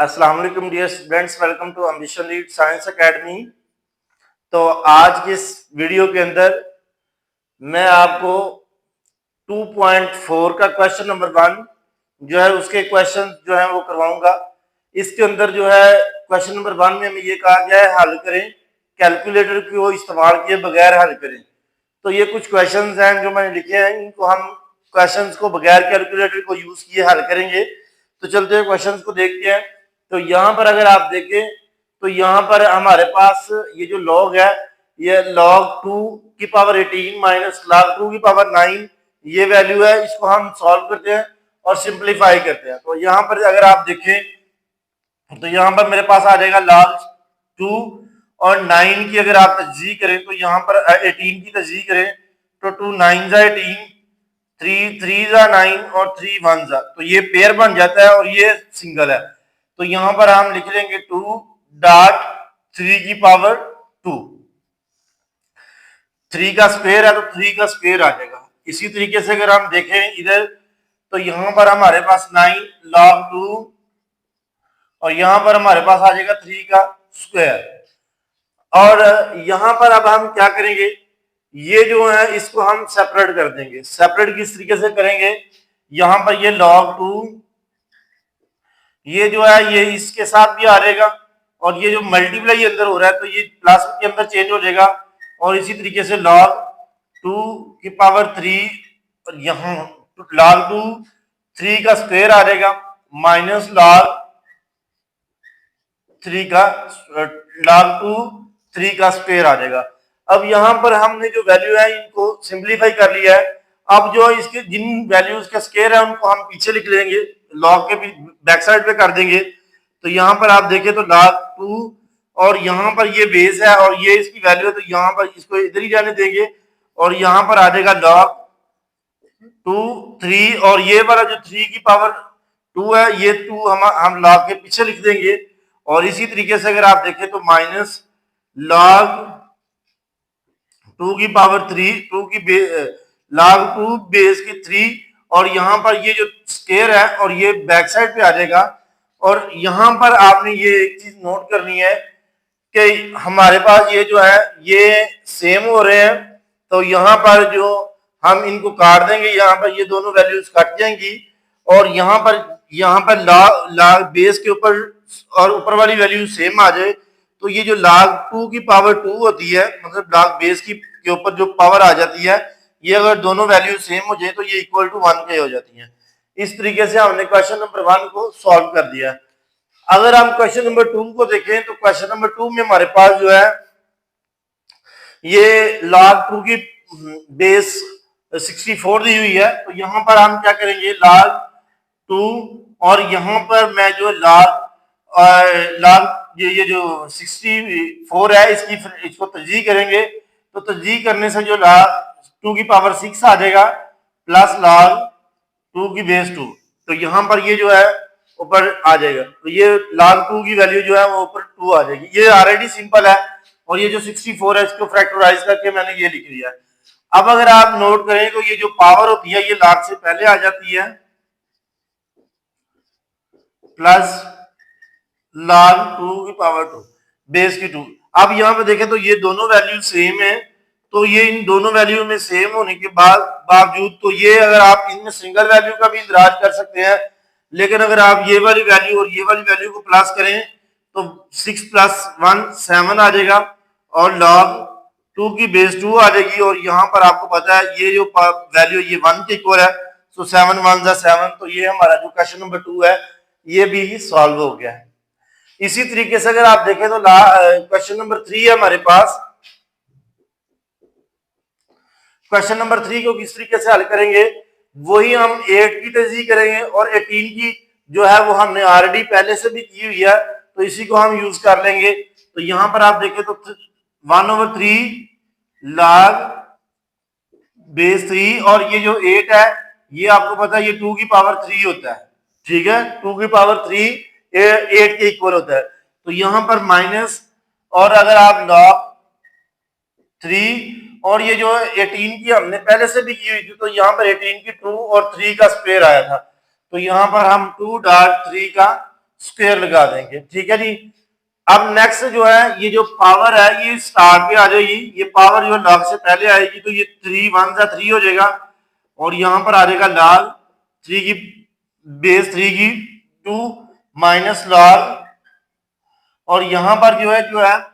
अस्सलाम वालेकुम dear students, welcome to Ambition Lead Science Academy. तो आज की इस वीडियो के अंदर मैं आपको 2.4 का क्वेश्चन नंबर 1 जो है उसके क्वेश्चन जो है वो करवाऊंगा। इसके अंदर जो है क्वेश्चन नंबर 1 में हमें ये कहा गया है हल करें, कैलकुलेटर को इस्तेमाल किए बगैर हल करें। तो ये कुछ क्वेश्चंस हैं जो मैंने लिखे हैं, इनको हम क्वेश्चंस को बगैर कैलकुलेटर को यूज किए हल करेंगे। तो चलते हैं क्वेश्चंस को देखते हैं। तो यहाँ पर अगर आप देखें तो यहाँ पर हमारे पास ये जो लॉग है, ये log 2 की पावर 18 माइनस log 2 की पावर 9 ये वैल्यू है। इसको हम सॉल्व करते हैं और सिंप्लीफाई करते हैं। तो यहाँ पर अगर आप देखें तो यहाँ पर मेरे पास आ जाएगा log 2 और 9 की अगर आप तजज़ी करें तो यहाँ पर 18 की तजज़ी करें तो 2 9 जा 18, 3 3 जा 9 और 3 1 जा, तो ये पेयर बन जाता है और ये सिंगल है। तो यहाँ पर हम लिख लेंगे 2 डॉट 3 की पावर 2, 3 का स्क्वायर है तो 3 का स्क्वायर आ जाएगा। इसी तरीके से अगर हम देखें इधर तो यहाँ पर हमारे पास 9 log 2 और यहाँ पर हमारे पास आ जाएगा 3 का स्क्वायर। और यहाँ पर अब हम क्या करेंगे, ये जो है इसको हम सेपरेट कर देंगे। सेपरेट किस तरीके से करेंगे, यहाँ पर ये log 2 ये जो है ये इसके साथ भी आ जाएगा और ये जो मल्टीप्लाई अंदर हो रहा है तो ये प्लस के अंदर चेंज हो जाएगा। और इसी तरीके से log 2 की पावर 3 और यहाँ log 2 3 का स्क्वायर आ जाएगा माइनस log 3 का log 2 3 का स्क्वायर आ जाएगा। अब यहाँ पर हमने जो वैल्यू है इनको सिंप्लीफाई कर लिया है। अब जो इसके जिन वैल्यूज का स्क्वायर है उनको हम पीछे लिख लेंगे, लॉग के बैक साइड पे कर देंगे। तो यहाँ पर आप देखें तो log 2 और यहाँ पर ये बेस है और ये इसकी वैल्यू है, तो यहाँ पर इसको इधर ही जाने देंगे और यहाँ पर आ जाएगा log 2 3 और ये वाला जो 3 की पावर 2 है ये 2 हम log के पीछे लिख देंगे। और इसी तरीके से अगर आप देखें तो माइनस log 2 की पावर 3 2 की log 2 बेस की 3 और यहाँ पर ये जो स्क्वायर है और ये बैक साइड पे आ जाएगा। और यहाँ पर आपने ये एक चीज नोट करनी है कि हमारे पास ये जो है ये सेम हो रहे हैं, तो यहाँ पर जो हम इनको काट देंगे, यहाँ पर ये दोनों वैल्यूज कट जाएंगी और यहाँ पर log बेस के ऊपर और ऊपर वाली वैल्यू सेम आ जाए तो ये जो log 2 की पावर 2 होती है, मतलब log बेस के ऊपर जो पावर आ जाती है, ये अगर दोनों वैल्यू सेम हो जाए तो ये इक्वल टू 1 के हो जाती है। इस तरीके से हमने क्वेश्चन नंबर 1 को सॉल्व कर दिया। अगर हम क्वेश्चन नंबर 2 को देखें तो क्वेश्चन नंबर 2 में हमारे पास जो है ये log 2 की बेस 64 दी हुई है। तो यहाँ पर हम क्या करेंगे, log 2 और यहाँ पर मैं जो log ये जो 64 है इसको तरजीह करेंगे। तो तरजीह करने से जो log 2 की पावर 6 आ जाएगा प्लस log 2 की बेस 2, तो यहाँ पर ये जो है ऊपर आ जाएगा। तो ये log 2 की वैल्यू जो है वो ऊपर 2 आ जाएगी। ये ऑलरेडी सिंपल है और ये जो 64 है इसको फैक्टराइज करके मैंने ये लिख लिया है। अब अगर आप नोट करें तो ये जो पावर होती है ये log से पहले आ जाती है प्लस log 2 की पावर 2 बेस की 2। अब यहाँ पे देखें तो ये दोनों वैल्यू सेम है, तो ये इन दोनों वैल्यू में सेम होने के बावजूद तो ये अगर आप इनमें सिंगल वैल्यू का भी इंदराज कर सकते हैं, लेकिन अगर आप ये वाली वैल्यू और ये वाली वैल्यू को प्लस करें तो 6 + 1 7 आ जाएगा और log 2 की बेस 2 आ जाएगी। और यहाँ पर आपको पता है ये जो वैल्यू ये 1 के इक्वल है, तो 7 1 जा 7, तो ये हमारा जो क्वेश्चन नंबर 2 है ये भी सॉल्व हो गया है। इसी तरीके से अगर आप देखें तो क्वेश्चन नंबर 3 है हमारे पास। क्वेश्चन नंबर 3 को किस तरीके से हल करेंगे, वही हम 8 की तजदीद करेंगे और 18 की जो है वो हमने ऑलरेडी पहले से भी की हुई है, तो इसी को हम यूज कर लेंगे। तो यहां पर आप देखें तो 1/3 log बेस 3 और ये जो 8 है ये आपको पता है ये 2 की पावर 3 होता है, ठीक है, 2 की पावर 3 8 के इक्वल होता है। तो यहां पर माइनस और अगर आप log 3 और ये जो 18 की हमने पहले से भी की हुई थी, तो यहाँ पर 18 की 2 और 3 का स्क्वायर आया था, तो यहाँ पर हम 2 डॉट 3 का स्क्वायर लगा देंगे। ठीक है जी। अब नेक्स्ट जो है ये जो पावर है ये स्टार्ट पे आ जाएगी, ये पावर जो लॉग से पहले आएगी तो ये 3 1 जा 3 हो जाएगा और यहां पर आ जाएगा लॉग 3 की बेस 3 की 2 माइनस लॉग, और यहां पर जो है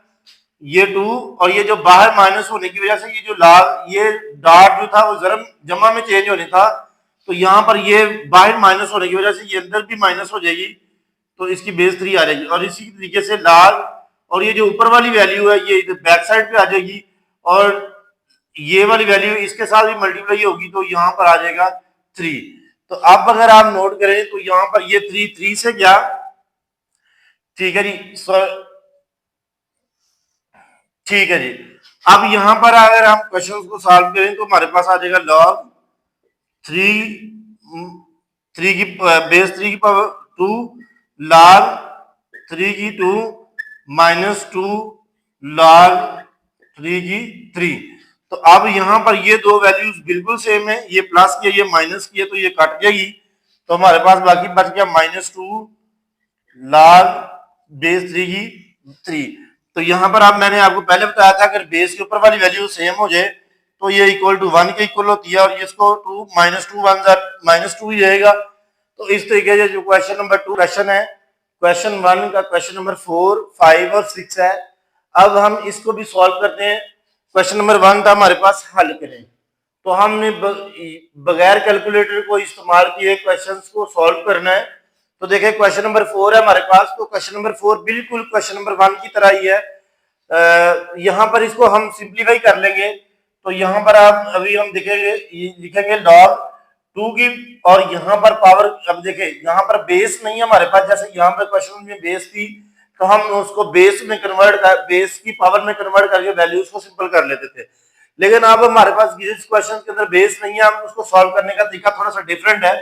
ये 2 और ये जो बाहर माइनस होने की वजह से ये जो लॉग ये डॉट जो था वो जमा में चेंज होने था, तो यहां पर ये बाहर माइनस होने की वजह से ये अंदर भी माइनस हो जाएगी, तो इसकी बेस 3 आ जाएगी। और इसी तरीके से लॉग और ये जो ऊपर वाली वैल्यू है ये बैक साइड पे आ जाएगी और ये वाली वैल्यू इसके साथ भी मल्टीप्लाई होगी तो यहाँ पर आ जाएगा 3। तो अब अगर आप नोट करें तो यहाँ पर ये 3 से क्या, ठीक है जी, ठीक है जी। अब यहां पर अगर हम क्वेश्चन को सॉल्व करें तो हमारे पास आ जाएगा लॉग 3 की बेस 3 की पावर 2 लॉग 3 की 2 माइनस 2 लॉग 3 की 3। तो अब यहां पर ये दो वैल्यूज बिल्कुल सेम है, ये प्लस किया ये माइनस किया तो ये कट जाएगी, तो हमारे पास बाकी बच गया -2 लॉग बेस 3 की 3। तो यहां पर अब मैंने आपको पहले बताया था अगर बेस के ऊपर वाली वैल्यू सेम हो जाए तो ये इक्वल टू 1 के इक्वल होती है और इसको 2 -2 1 -2 ही रहेगा। तो इस तरीके से जो क्वेश्चन नंबर 2 क्वेश्चन है, क्वेश्चन 1 का क्वेश्चन नंबर 4 5 और 6 है। अब हम इसको भी सॉल्व करते हैं। क्वेश्चन नंबर 1 था हमारे पास हल करें, तो हमने बगैर कैलकुलेटर को इस्तेमाल किए क्वेश्चंस को सॉल्व करना है। तो देखिए क्वेश्चन नंबर 4 है हमारे पास, तो क्वेश्चन नंबर 4 बिल्कुल क्वेश्चन नंबर 1 की तरह ही है। यहाँ पर इसको हम सिंप्लीफाई कर लेंगे, तो यहाँ पर आप अभी हम देखेंगे लिखेंगे लॉग 2 की और यहाँ पर पावर, अब देखें यहाँ पर बेस नहीं है हमारे पास, जैसे यहाँ पर क्वेश्चन में बेस थी तो हम उसको बेस में कन्वर्ट कर बेस की पावर में कन्वर्ट करके वैल्यूज को सिंपल कर लेते थे। लेकिन अब हमारे पास जिस क्वेश्चन के अंदर बेस नहीं है, हम उसको सॉल्व करने का तरीका थोड़ा सा डिफरेंट है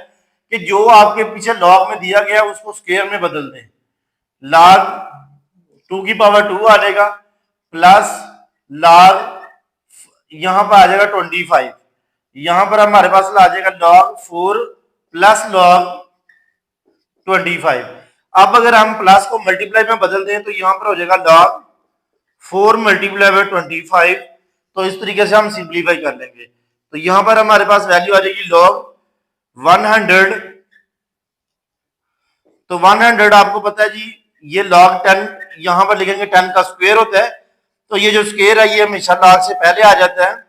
कि जो आपके पीछे लॉग में दिया गया उसको स्क्वायर में बदल दें। लॉग 2 की पावर 2 आ जाएगा प्लस लॉग यहां पर आ जाएगा 25, यहां पर हमारे पास आ जाएगा लॉग 4 प्लस लॉग 25। अब अगर हम प्लस को मल्टीप्लाई में बदल दें तो यहां पर हो जाएगा लॉग 4 मल्टीप्लाई बाय 25। तो इस तरीके से हम सिंप्लीफाई कर लेंगे, तो यहां पर हमारे पास वैल्यू आ जाएगी लॉग 100। तो 100 आपको पता है जी ये लॉग 10 यहां पर लिखेंगे 10 का स्क्वायर होता है, तो ये जो स्क्वायर है ये हमेशा लॉग से पहले आ जाता है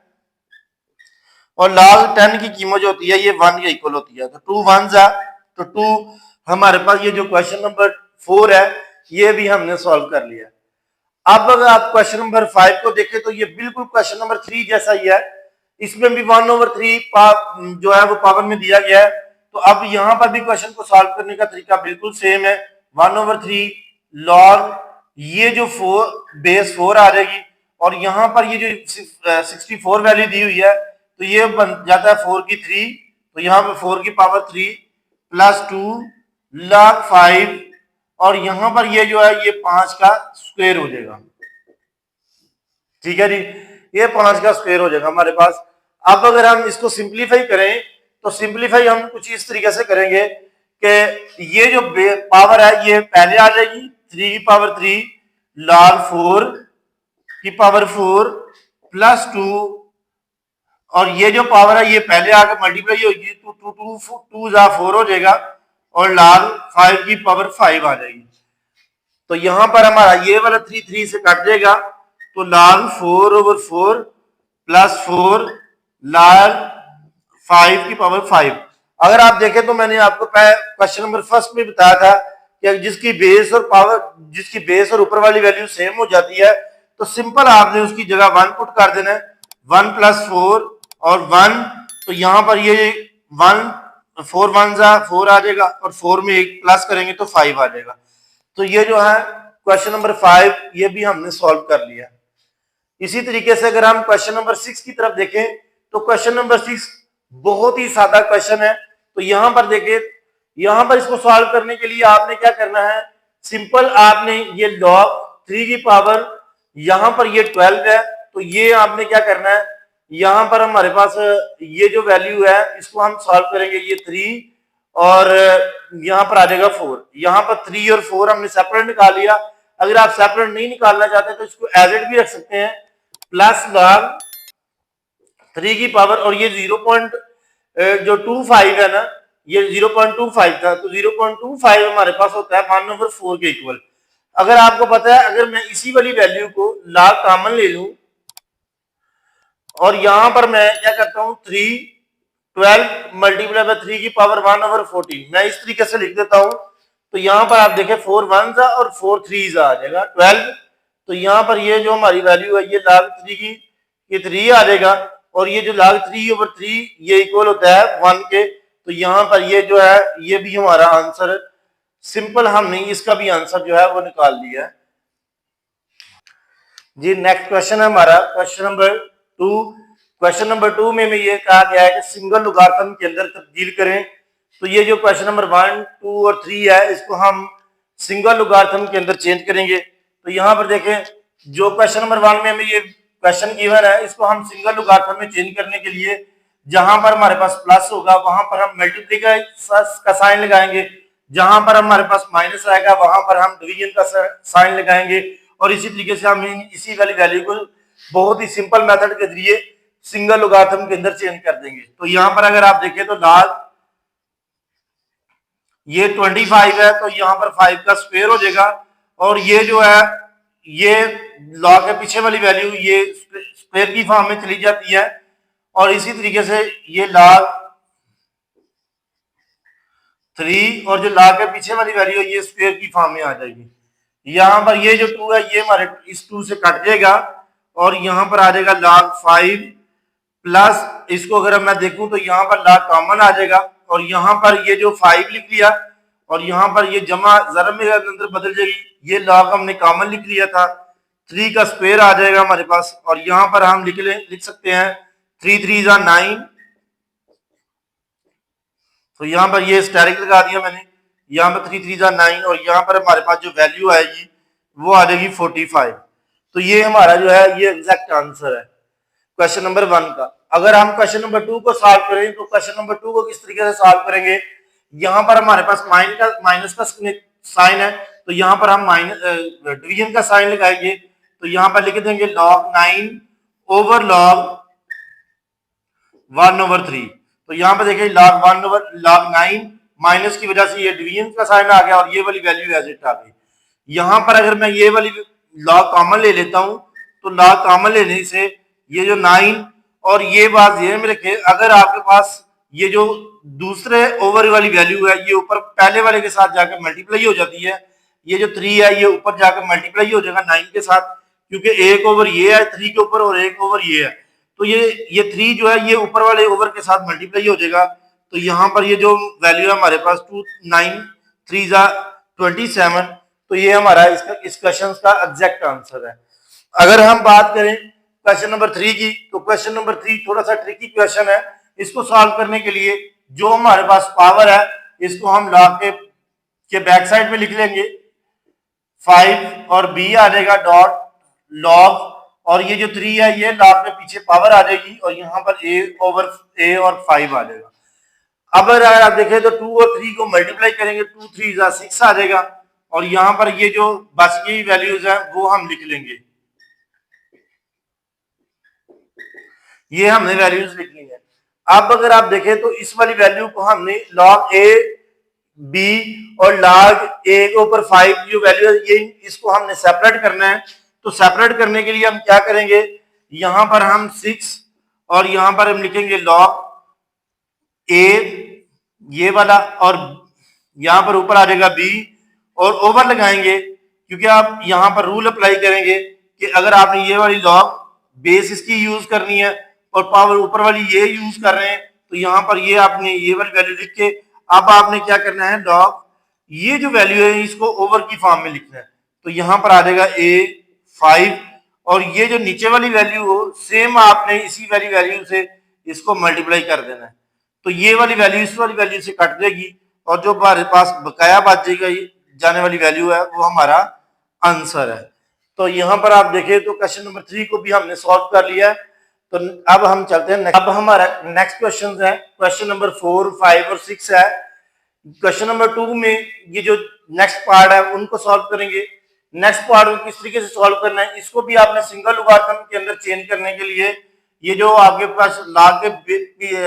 और लॉग 10 की कीमत जो होती है ये 1 के इक्वल होती है। तो 2 1 जा तो 2 हमारे पास ये जो क्वेश्चन नंबर 4 है ये भी हमने सॉल्व कर लिया। अब अगर आप क्वेश्चन नंबर 5 को देखें तो ये बिल्कुल क्वेश्चन नंबर 3 जैसा ही है, इसमें भी 1/3 जो है वो पावर में दिया गया है। तो अब यहां पर भी क्वेश्चन को सॉल्व करने का तरीका बिल्कुल सेम है, 1/3 लॉग ये जो 4 बेस 4 आ जाएगी और यहां पर ये जो 64 वैल्यू दी हुई है तो ये बन जाता है 4 की 3, तो यहां पर 4 की पावर 3 प्लस 2 लॉग 5 और यहां पर ये जो है ये 5 का स्क्वायर हो जाएगा। ठीक है जी, ये 5 का स्क्वायर हो जाएगा हमारे पास। अब अगर हम इसको सिंप्लीफाई करें तो सिंप्लीफाई हम कुछ इस तरीके से करेंगे कि ये जो पावर है ये पहले आ जाएगी 3 की पावर 3 लॉग 4 की पावर 4 प्लस 2 और ये जो पावर है ये पहले आकर मल्टीप्लाई होगी तो 2 जा 4 हो जाएगा और लॉग 5 की पावर 5 आ जाएगी। तो यहां पर हमारा ये वाला 3 से कट जाएगा तो log 4/4 प्लस 4 log 5 की पावर 5। अगर आप देखें तो मैंने आपको क्वेश्चन नंबर फर्स्ट में बताया था कि जिसकी बेस और ऊपर वाली वैल्यू सेम हो जाती है तो सिंपल आपने उसकी जगह 1 पुट कर देना है, 1 + 4 और 1, तो यहां पर ये 1 4 1 जा 4 आ जाएगा और 4 में एक प्लस करेंगे तो 5 आ जाएगा। तो ये जो है क्वेश्चन नंबर 5 ये भी हमने सॉल्व कर लिया। इसी तरीके से अगर हम क्वेश्चन नंबर 6 की तरफ देखें तो क्वेश्चन नंबर 6 बहुत ही सादा क्वेश्चन है। तो यहां पर देखिए, यहां पर इसको सॉल्व करने के लिए आपने क्या करना है, सिंपल आपने ये लॉग 3 की पावर यहां पर ये 12 है तो ये आपने क्या करना है, यहां पर हमारे पास ये जो वैल्यू है इसको हम सॉल्व करेंगे, ये 3 और यहाँ पर आ जाएगा 4। यहाँ पर 3 और 4 हमने सेपरेट निकाल लिया। अगर आप सेपरेट नहीं निकालना चाहते तो इसको एज इट भी रख सकते हैं, प्लस लॉग 3 की पावर, और ये 0.25 है ना, ये 0.25 था, तो 0.25 हमारे पास होता है 1/4 के इक्वल। अगर आपको पता है, अगर मैं इसी वाली वैल्यू को लॉग कॉमन ले लूं और यहां पर मैं क्या करता हूं, 12 मल्टीप्लाई बाय 3 की पावर 1/14, मैं इस तरीके से लिख देता हूं। तो यहां पर आप देखें 4 1s और 4 3s आ जाएगा 12। तो यहां पर ये जो हमारी वैल्यू है ये log 3 की ये 3 आ जाएगा, और ये जो log 3/3 ये इक्वल होता है 1 के। तो यहां पर ये जो है ये भी हमारा आंसर सिंपल, हमने इसका भी आंसर जो है वो निकाल लिया है जी। नेक्स्ट क्वेश्चन है हमारा क्वेश्चन नंबर 2। क्वेश्चन नंबर 2 में ये कहा गया है कि सिंगल लॉगरिथम के अंदर तब्दील करें। तो ये जो क्वेश्चन नंबर 1 2 और 3 है इसको हम सिंगल लॉगरिथम के अंदर चेंज करेंगे। तो यहाँ पर देखें, जो क्वेश्चन नंबर 1 में हमें ये क्वेश्चन गिवन है इसको हम सिंगल लॉगरिथम में चेंज करने के लिए जहां पर हमारे पास प्लस होगा वहां पर हम मल्टीप्लाई का साइन लगाएंगे, जहां पर हमारे पास माइनस आएगा वहां पर हम डिवीजन का साइन लगाएंगे, और इसी तरीके से हम इसी वाली वैल्यू को बहुत ही सिंपल मेथड के जरिए सिंगल लॉगरिथम के अंदर चेंज कर देंगे। तो यहाँ पर अगर आप देखें तो log ये 25 है, तो यहाँ पर 5 का स्क्वायर हो जाएगा, और ये जो है ये log के पीछे वाली वैल्यू ये स्क्वायर की फॉर्म में चली जाती है, और इसी तरीके से ये log 3 और जो log के पीछे वाली वैल्यू है ये स्क्वायर की फॉर्म में आ जाएगी। यहाँ पर ये जो 2 है ये हमारे इस 2 से कट जाएगा, और यहाँ पर आ जाएगा log 5 प्लस, इसको अगर मैं देखूं तो यहाँ पर log कॉमन आ जाएगा, और यहाँ पर ये जो 5 लिख लिया और यहाँ पर ये जमा जरब में अंदर बदल जाएगी, ये log हमने कॉमन लिख लिया था, 3 का स्क्वायर आ जाएगा हमारे पास, और यहाँ पर हम लिख सकते हैं 3 3 9। तो यहाँ पर ये स्टेरिक लगा दिया मैंने, यहाँ पर 3 3 9, और यहाँ पर हमारे पास जो वैल्यू आएगी वो आ जाएगी 45। तो ये हमारा जो है ये एग्जैक्ट आंसर है क्वेश्चन नंबर 1 का। अगर हम क्वेश्चन नंबर 2 को सॉल्व करें तो क्वेश्चन नंबर 2 को किस तरीके से सॉल्व करेंगे, यहाँ पर हमारे पास माइनस का साइन है, तो यहाँ पर हम डिवीजन का साइन लगाएंगे। तो यहाँ पर लिख देंगे log 9 ओवर log 1/3। तो यहाँ पर देखिए log 9 माइनस की वजह से ये डिवीजन का साइन आ गया, और ये वाली वैल्यू एज इट आ गई। यहाँ पर अगर मैं ये वाली log कॉमन ले लेता हूं तो log कॉमन लेने से ये जो 9 और ये बात ये में रखे, अगर आपके पास ये जो दूसरे ओवर वाली वैल्यू है ये ऊपर पहले वाले के साथ जाकर मल्टीप्लाई हो जाती है, ये जो 3 है ये ऊपर जाकर मल्टीप्लाई हो जाएगा 9 के साथ, क्योंकि 1 ओवर ये है 3 के ऊपर और 1 ओवर ये है, तो ये 3 जो है ये ऊपर वाले ओवर के साथ मल्टीप्लाई हो जाएगा। तो यहाँ पर ये जो वैल्यू है हमारे पास 2 9 3 27, तो ये हमारा इस क्वेश्चन का एग्जैक्ट आंसर है। अगर हम बात करें क्वेश्चन नंबर 3 की, तो क्वेश्चन नंबर 3 थोड़ा सा ट्रिकी क्वेश्चन है। इसको सॉल्व करने के लिए जो हमारे पास पावर है इसको हम log के बैक साइड में लिख लेंगे 5, और b आ जाएगा डॉट log, और ये जो 3 है ये log के पीछे पावर आ जाएगी, और यहाँ पर a और 5 आ जाएगा। अब अगर आप देखें तो 2 और 3 को मल्टीप्लाई करेंगे, 2 3 6 आ जाएगा, और यहाँ पर ये जो बस की वैल्यूज है वो हम लिख लेंगे, ये हमने वैल्यूज लिख ली है। अब अगर आप देखें तो इस वाली वैल्यू को हमने log a b और log a के ऊपर 5 जो वैल्यू है ये इसको हमने सेपरेट करना है। तो सेपरेट करने के लिए हम क्या करेंगे, यहां पर हम 6 और यहां पर हम लिखेंगे log a ये वाला, और यहां पर ऊपर आ जाएगा b, और ओवर लगाएंगे क्योंकि आप यहां पर रूल अप्लाई करेंगे कि अगर आपने ये वाली log बेस इसकी यूज करनी है और पावर ऊपर वाली ये यूज कर रहे हैं, तो यहाँ पर ये आपने ये वाली वैल्यू लिख के अब आपने क्या करना है, log ये जो वैल्यू है इसको ओवर की फॉर्म में लिखना है। तो यहाँ पर आ जाएगा a5, और ये जो नीचे वाली वैल्यू हो सेम आपने इसी वाली वैल्यू से इसको मल्टीप्लाई कर देना है। तो ये वाली वैल्यू इस वाली वैल्यू से कट जाएगी, और जो हमारे पास बकाया बच जाएगा जाने वाली वैल्यू है वो हमारा आंसर है। तो यहाँ पर आप देखें तो क्वेश्चन नंबर 3 को भी हमने सॉल्व कर लिया है। तो अब हम चलते हैं, अब हमारा नेक्स्ट क्वेश्चन है क्वेश्चन नंबर 4 5 और 6 है। क्वेश्चन नंबर 2 में ये जो नेक्स्ट पार्ट है उनको सॉल्व करेंगे। नेक्स्ट पार्ट को किस तरीके से सॉल्व करना है, इसको भी आपने सिंगल लॉगरिथम के अंदर चेंज करने के लिए ये जो आपके पास लॉग के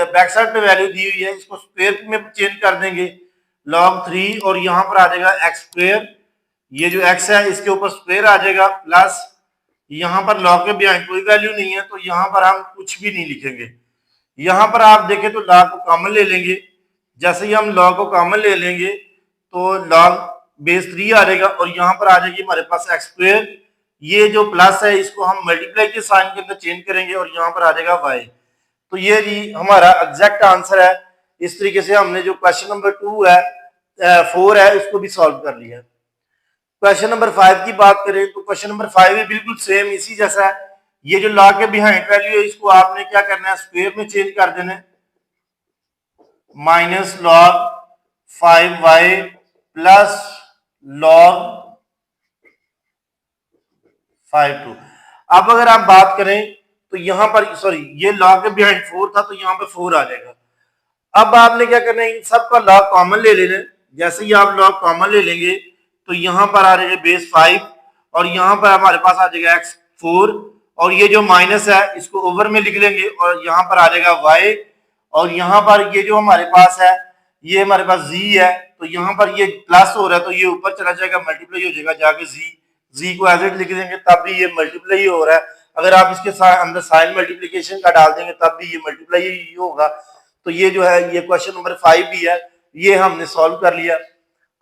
बैक साइड पे वैल्यू दी हुई है इसको स्क्वायर में चेंज कर देंगे log 3 और यहाँ पर आ जाएगा एक्स स्क्वायर, ये जो x है इसके ऊपर स्क्वायर आ जाएगा प्लस यहाँ पर log के बिहाइंड कोई वैल्यू नहीं है तो यहाँ पर हम कुछ भी नहीं लिखेंगे। यहाँ पर आप देखें तो log को कॉमन ले लेंगे, जैसे ही हम log को कॉमन ले लेंगे तो log बेस 3 आ जाएगा और यहाँ पर आ जाएगी हमारे पास एक्स स्क्वायर, ये जो प्लस है इसको हम मल्टीप्लाई के साइन के अंदर चेंज करेंगे और यहाँ पर आ जाएगा y। तो ये जी हमारा एग्जैक्ट आंसर है। इस तरीके से हमने जो क्वेश्चन नंबर 2 है 4 है उसको भी सॉल्व कर लिया। क्वेश्चन नंबर 5 की बात करें तो क्वेश्चन नंबर 5 भी बिल्कुल सेम इसी जैसा है। ये जो log के बिहाइंड वैल्यू है इसको आपने क्या करना है स्क्वायर में चेंज कर देना है, minus log 5y plus log 5 2। अब अगर आप बात करें तो यहां पर सॉरी ये log के बिहाइंड 4 था तो यहां पर 4 आ जाएगा। अब आपने क्या करना है इन सब का log कॉमन ले लेना है, जैसे ही आप log कॉमन ले लेंगे तो यहाँ पर आ जाएगा बेस 5 और यहाँ पर हमारे पास आ जाएगा एक्स 4 और ये जो माइनस है इसको ओवर में लिख लेंगे और यहाँ पर आ जाएगा y और यहाँ पर ये जो हमारे पास है ये हमारे पास z है तो यहाँ पर ये प्लस हो रहा है तो ये ऊपर चला जाएगा मल्टीप्लाई हो जाएगा जाके z को एज इट लिख देंगे तब भी ये मल्टीप्लाई हो रहा है। अगर आप इसके अंदर साइन मल्टीप्लीकेशन का डाल देंगे तब भी ये मल्टीप्लाई ही होगा। तो ये जो है ये क्वेश्चन नंबर 5 भी है, ये हमने सॉल्व कर लिया।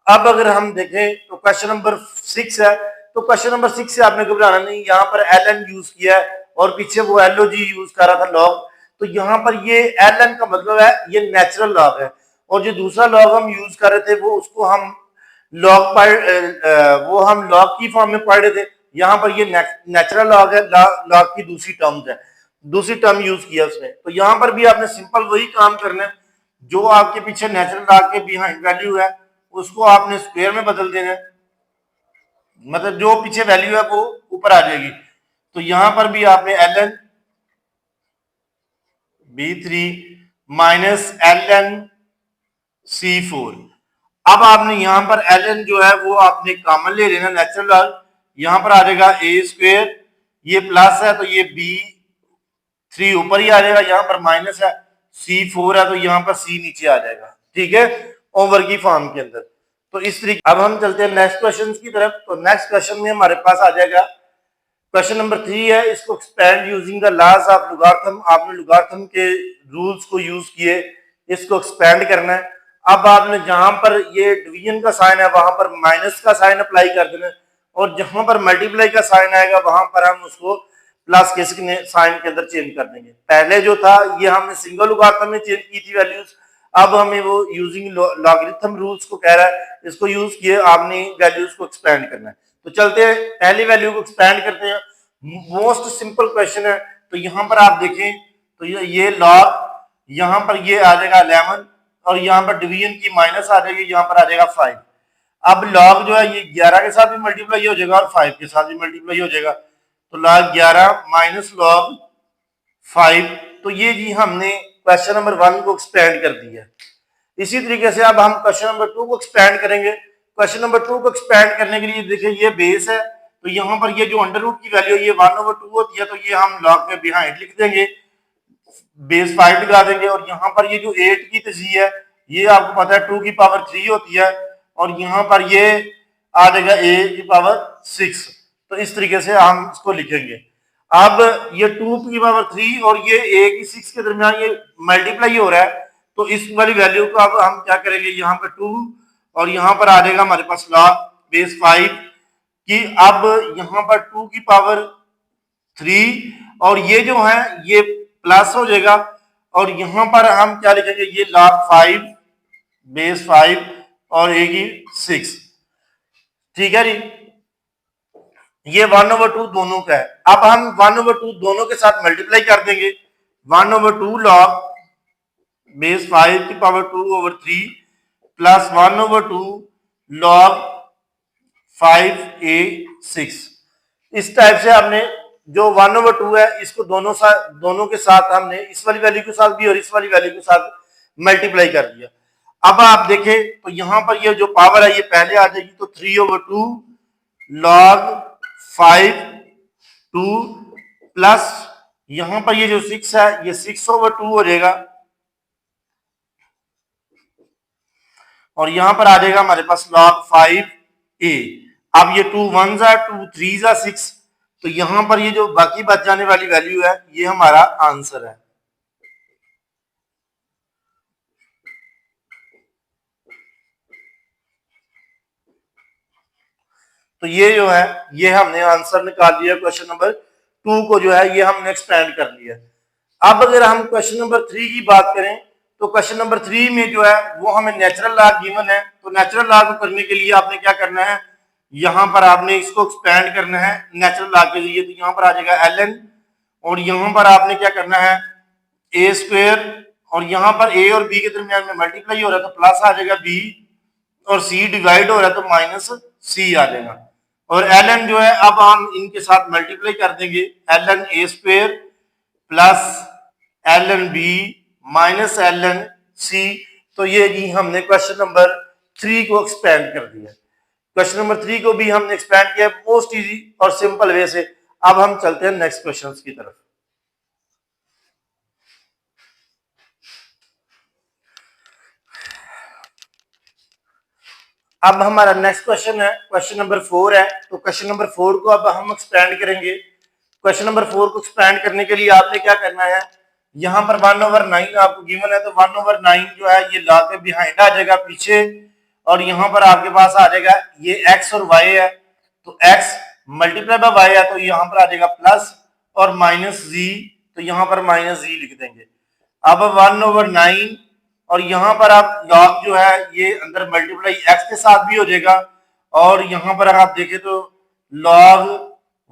अब अगर हम देखें तो क्वेश्चन नंबर 6 है, तो क्वेश्चन नंबर 6 से आपने घबराना नहीं, यहाँ पर ln यूज किया है और पीछे वो log यूज कर रहा था log, तो यहाँ पर ये ln का मतलब है ये नेचुरल log है और जो दूसरा log हम यूज कर रहे थे वो उसको हम log की फॉर्म में पढ़ रहे थे। यहाँ पर ये नेचुरल log है, log की दूसरी टर्म्स है, दूसरी टर्म यूज किया उसने। तो यहाँ पर भी आपने सिंपल वही काम करना है, जो आपके पीछे नेचुरल log के बिहाइंड वैल्यू है उसको आपने स्क्वायर में बदल देना है, मतलब जो पीछे वैल्यू है वो ऊपर आ जाएगी। तो यहां पर भी आपने ln b3 minus ln c4, अब आपने यहां पर ln जो है वो आपने कॉमन ले लेना नेचुरल log, यहां पर आ जाएगा a स्क्वायर, ये प्लस है तो ये b3 ऊपर ही आ जाएगा, यहां पर माइनस है c4 है तो यहां पर c नीचे आ जाएगा, ठीक है, ओवर की फॉर्म के अंदर। तो इस तरीके अब हम चलते हैं नेक्स्ट क्वेश्चन की तरफ। तो नेक्स्ट क्वेश्चन में हमारे पास आ जाएगा क्वेश्चन नंबर 3 है, इसको expand using the laws of logarithm. आपने लॉगरिथम के रूल्स को यूज किए इसको एक्सपेंड करना है। अब आपने जहां पर ये डिवीजन का साइन है वहां पर माइनस का साइन अप्लाई कर देना है और जहां पर मल्टीप्लाई का साइन आएगा वहां पर हम उसको प्लस के साइन के अंदर चेंज कर देंगे। पहले जो था ये हमने सिंगल लॉगरिथम में चेंज की थी वैल्यूज, अब हमें वो यूजिंग लॉगरिथम रूल्स को कह रहा है, इसको यूज किए आपने वैल्यूज को एक्सपेंड करना है। तो चलते हैं पहली वैल्यू को एक्सपेंड करते हैं, मोस्ट सिंपल क्वेश्चन है। तो यहाँ पर आप देखें तो ये लॉग, यहाँ पर ये आ जाएगा 11 और यहाँ पर डिवीजन की माइनस आ जाएगी, यहाँ पर आ जाएगा 5। अब लॉग जो है ये 11 के साथ भी मल्टीप्लाई हो जाएगा और 5 के साथ भी मल्टीप्लाई हो जाएगा, तो लॉग 11 माइनस लॉग 5। तो ये जी हमने क्वेश्चन नंबर 1 को एक्सपेंड कर दिया। इसी तरीके से अब हम क्वेश्चन नंबर 2 को एक्सपेंड करेंगे। क्वेश्चन नंबर 2 को एक्सपेंड करने के लिए देखिए ये बेस है, तो यहाँ पर ये जो अंडर रूट की वैल्यू ये 1/2 होती है, तो ये हम लॉग के बिहाइंड लिख देंगे, बेस 5 लगा देंगे और यहाँ पर ये जो 8 की तजी है ये आपको पता है 2 की पावर 3 होती है और यहाँ पर ये आ जाएगा a की पावर 6। तो इस तरीके से हम इसको लिखेंगे। अब ये 2 की पावर 3 और ये a की 6 के दरमियान ये मल्टीप्लाई हो रहा है, तो इस वाली वैल्यू को अब हम क्या करेंगे, यहाँ पर 2 और यहाँ पर आ जाएगा हमारे पास लॉग बेस 5 की। अब यहाँ पर 2 की पावर 3 और ये जो है ये प्लस हो जाएगा और यहाँ पर हम क्या लिखेंगे, ये लॉग 5 बेस 5 और a की 6, ठीक है जी। ये 1/2 दोनों का है। अब हम 1/2 दोनों के साथ मल्टीप्लाई कर देंगे, 1/2 लॉग बेस 5 की पावर 2/3 प्लस 1/2 लॉग 5a6। इस टाइप से हमने जो 1/2 है इसको दोनों के साथ हमने इस वाली वैल्यू के साथ भी और इस वाली वैल्यू के साथ मल्टीप्लाई कर दिया। अब आप देखें तो यहां पर ये जो पावर है ये पहले आ जाएगी, तो 3/2 log 5 2 प्लस यहां पर ये जो 6 है ये 6/2 हो जाएगा, और यहां पर आ जाएगा हमारे पास log 5a। अब ये 2 1 जा 2 3 जा 6, तो यहां पर ये जो बाकी बच जाने वाली वैल्यू है ये हमारा आंसर है। तो ये जो है ये हमने आंसर निकाल लिया क्वेश्चन नंबर 2 को, जो है ये हमने एक्सपेंड कर लिया। अब अगर हम क्वेश्चन नंबर 3 की बात करें तो क्वेश्चन नंबर 3 में जो है वो हमें नेचुरल लॉग गिवन है। तो नेचुरल लॉग को करने के लिए आपने क्या करना है, यहां पर आपने इसको एक्सपेंड करना है नेचुरल लॉग के जरिए। तो यहां पर आ जाएगा ln, और यहां पर आपने क्या करना है a स्क्वायर, और यहां पर a और b के दरमियान में मल्टीप्लाई हो रहा है तो प्लस आ जाएगा b, और c डिवाइड हो रहा है तो माइनस c आ जाएगा। और ln जो है अब हम इनके साथ मल्टीप्लाई कर देंगे, ln a square plus ln b minus ln c। तो ये जी हमने क्वेश्चन नंबर 3 को एक्सपेंड कर दिया। क्वेश्चन नंबर 3 को भी हमने एक्सपेंड किया मोस्ट इजी और सिंपल वे से। अब हम चलते हैं नेक्स्ट क्वेश्चन की तरफ। अब हमारा नेक्स्ट क्वेश्चन है क्वेश्चन नंबर 4 है। तो क्वेश्चन नंबर 4 को अब हम एक्सपेंड करेंगे। क्वेश्चन नंबर 4 को एक्सपेंड करने के लिए आपने क्या करना है, यहां पर 1/9 आपको गिवन है, तो 1/9 जो है ये ला के बिहाइंड आ जाएगा पीछे, और यहां पर आपके पास आ जाएगा ये x और y है, तो x मल्टीप्लाई बाय y है तो यहां पर आ जाएगा प्लस, और माइनस z, तो यहां पर माइनस z लिख देंगे। अब 1/9, और यहां पर आप लॉग जो है ये अंदर मल्टीप्लाई x के साथ भी हो जाएगा, और यहां पर आप देखें तो लॉग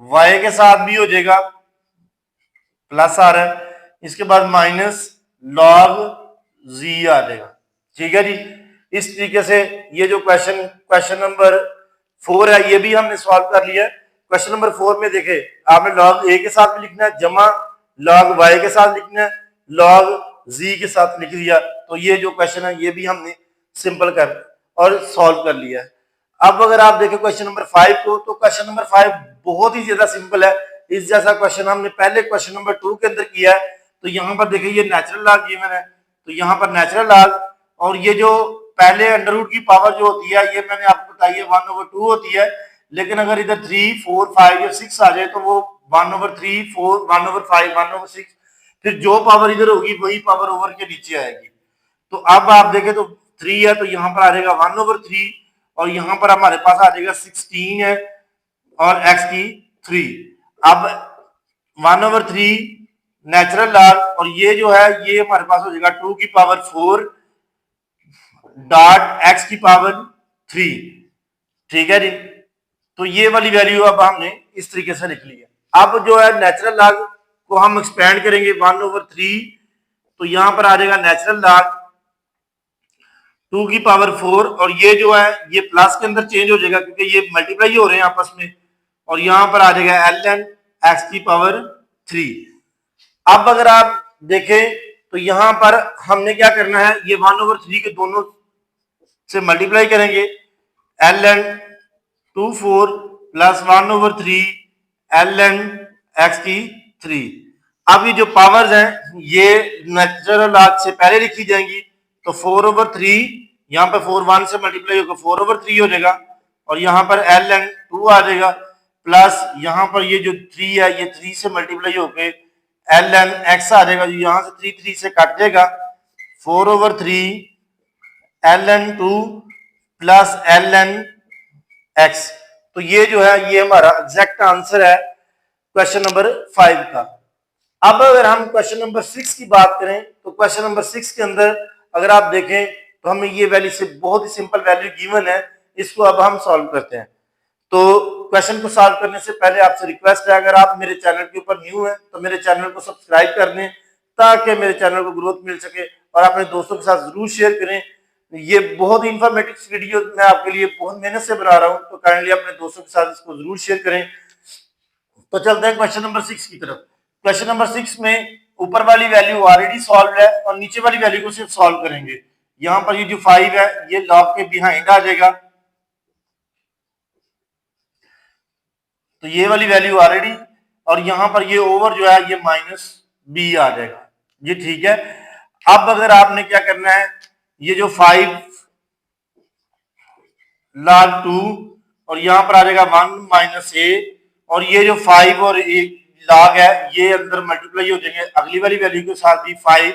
y के साथ भी हो जाएगा, प्लस आ रहा है, इसके बाद माइनस लॉग z आ जाएगा। ठीक है जी, इस तरीके से ये जो क्वेश्चन नंबर 4 है ये भी हमने सॉल्व कर लिया है। क्वेश्चन नंबर 4 में देखे आपने लॉग a के साथ भी लिखना है, जमा लॉग y के साथ लिखना है, लॉग z के साथ लिख दिया। तो ये जो क्वेश्चन है ये भी हमने सिंपल कर और सॉल्व कर लिया है। अब अगर आप देखें क्वेश्चन नंबर 5 को, तो क्वेश्चन नंबर 5 बहुत ही ज्यादा सिंपल है। इस जैसा क्वेश्चन हमने पहले क्वेश्चन नंबर 2 के अंदर किया है। तो यहाँ पर देखिए ये नेचुरल लॉग गिवन है, तो यहाँ पर नेचुरल लॉग, और ये जो पहले अंडर रूट की पावर जो होती है ये मैंने आपको बताई है 1/2 होती है, लेकिन अगर इधर 3 4 5 या 6 आ जाए तो वो 1/3 4 1/5 1/6, फिर जो पावर इधर होगी वही पावर ओवर के नीचे आएगी। तो अब आप देखें तो 3 है तो यहाँ पर आ जाएगा 1/3, और यहाँ पर हमारे पास आ जाएगा 16 है और x की 3। अब 1/3 नेचुरल लॉग, और ये जो है ये हमारे पास हो जाएगा 2 की पावर 4 डॉट x की पावर 3। ठीक है जी, तो ये वाली वैल्यू अब हमने इस तरीके से लिख ली है। अब जो है नेचुरल लॉग को हम एक्सपेंड करेंगे 1/3, तो यहां पर आ जाएगा नेचुरल लॉग 2 की पावर 4, और ये जो है ये प्लस के अंदर चेंज हो जाएगा क्योंकि ये मल्टीप्लाई हो रहे हैं आपस में, और यहां पर आ जाएगा ln x की पावर 3। अब अगर आप देखें तो यहां पर हमने क्या करना है, ये 1/3 के दोनों से मल्टीप्लाई करेंगे, ln 24 प्लस 1/3 ln x की 3। अब ये जो पावर्स हैं ये नेचुरल लॉग से पहले लिखी जाएंगी, तो 4/3 यहाँ पर 4 1 से मल्टीप्लाई होगा 4/3 हो जाएगा, और यहाँ पर ln 2 आ जाएगा, प्लस यहाँ पर ये जो 3 है ये 3 से मल्टीप्लाई होके ln x आ जाएगा, यहाँ से 3 3 से कट जाएगा, 4/3 ln 2 प्लस ln x। तो ये जो है ये हमारा एग्जैक्ट आंसर है क्वेश्चन नंबर 5 का। अब अगर हम क्वेश्चन नंबर 6 की बात करें तो क्वेश्चन नंबर 6 के अंदर अगर आप देखें तो हमें ये वैल्यू से बहुत ही सिंपल वैल्यू गिवन है, इसको अब हम सॉल्व करते हैं। तो क्वेश्चन को सॉल्व करने से पहले आपसे रिक्वेस्ट है, अगर आप मेरे चैनल के ऊपर न्यू हैं तो मेरे चैनल को सब्सक्राइब कर दें ताकि मेरे चैनल को ग्रोथ मिल सके, और अपने दोस्तों के साथ जरूर शेयर करें। ये बहुत ही इंफॉर्मेटिव वीडियो मैं आपके लिए बहुत मेहनत से बना रहा हूं, तो काइंडली अपने दोस्तों के साथ इसको जरूर शेयर करें। तो चलते हैं क्वेश्चन नंबर 6 की तरफ। क्वेश्चन नंबर 6 में ऊपर वाली वैल्यू ऑलरेडी सॉल्व है और नीचे वाली वैल्यू को सिर्फ सॉल्व करेंगे। यहाँ पर ये जो 5 है ये लॉग के बिहाइंड आ जाएगा, तो ये वाली वैल्यू ऑलरेडी, और यहाँ पर ये ओवर जो है ये -b आ जाएगा। ये ठीक है। अब अगर आपने क्या करना है, ये जो 5 log 2 और यहाँ पर आ जाएगा 1 - a, और ये जो 5 और 1 log है ये अंदर मल्टीप्लाई हो जाएंगे अगली वाली वैल्यू के साथ भी, 5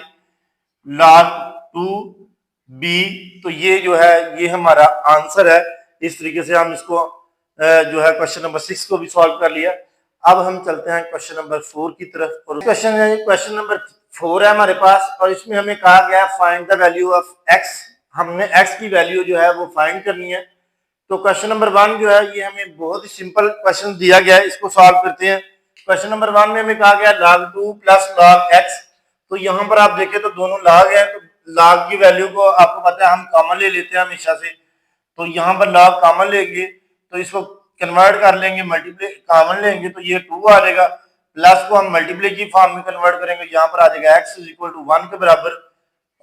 log 2b। तो ये जो है ये हमारा आंसर है। इस तरीके से हम इसको जो है क्वेश्चन नंबर 6 को भी सॉल्व कर लिया। अब हम चलते हैं क्वेश्चन नंबर 4 की तरफ, और क्वेश्चन नंबर 4 है हमारे पास, और इसमें हमें कहा गया find the value of x। हमने x की वैल्यू जो है वो फाइंड करनी है। तो क्वेश्चन नंबर 1 जो है ये हमें बहुत ही सिंपल क्वेश्चन दिया गया है, इसको सॉल्व करते हैं। क्वेश्चन नंबर 1 में हमें कहा गया log 2 प्लस log x। तो यहाँ पर आप देखें तो दोनों log है, तो log की वैल्यू को आपको पता है हम कॉमन ले लेते हैं हमेशा से, तो यहाँ पर log कॉमन लेंगे तो इसको कन्वर्ट कर लेंगे, मल्टीप्लाई कॉमन लेंगे तो ये 2 आ जाएगा, प्लस को हम मल्टीप्लाई की फॉर्म में कन्वर्ट करेंगे, यहाँ पर आ जाएगा x = 1 के बराबर,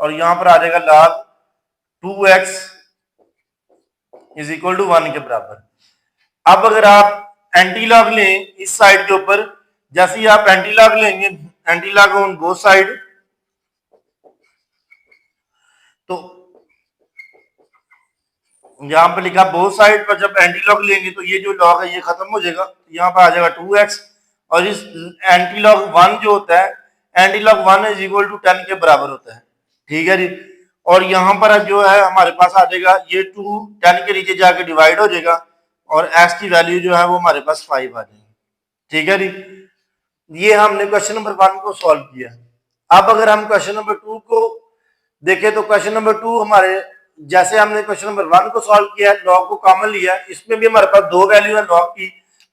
और यहाँ पर आ जाएगा log 2x = 1 के बराबर। अब अगर आप एंटी लॉग लें इस साइड के ऊपर, जैसे ही आप एंटी लॉग लेंगे, anti log on both side, तो यहां पर लिखा बोथ साइड पर जब एंटी लॉग लेंगे तो ये जो लॉग है ये खत्म हो जाएगा, यहाँ पर आ जाएगा 2x, और इस एंटी लॉग 1 जो होता है, एंटी लॉग 1 = 10 के बराबर होता है, ठीक है जी। और यहाँ पर जो है हमारे पास आ जाएगा ये 2 10 के नीचे जाके डिवाइड हो जाएगा, और x की वैल्यू जो है वो हमारे पास 5 आ जाएगी, ठीक है जी। ये हमने क्वेश्चन नंबर 1 को सॉल्व किया। अब अगर हम क्वेश्चन नंबर 2 को देखें तो क्वेश्चन नंबर 2 हमारे, जैसे हमने क्वेश्चन नंबर 1 को सॉल्व किया, लॉग को कॉमन लिया, इसमें भी हमारे पास 2 वैल्यू है लॉग की,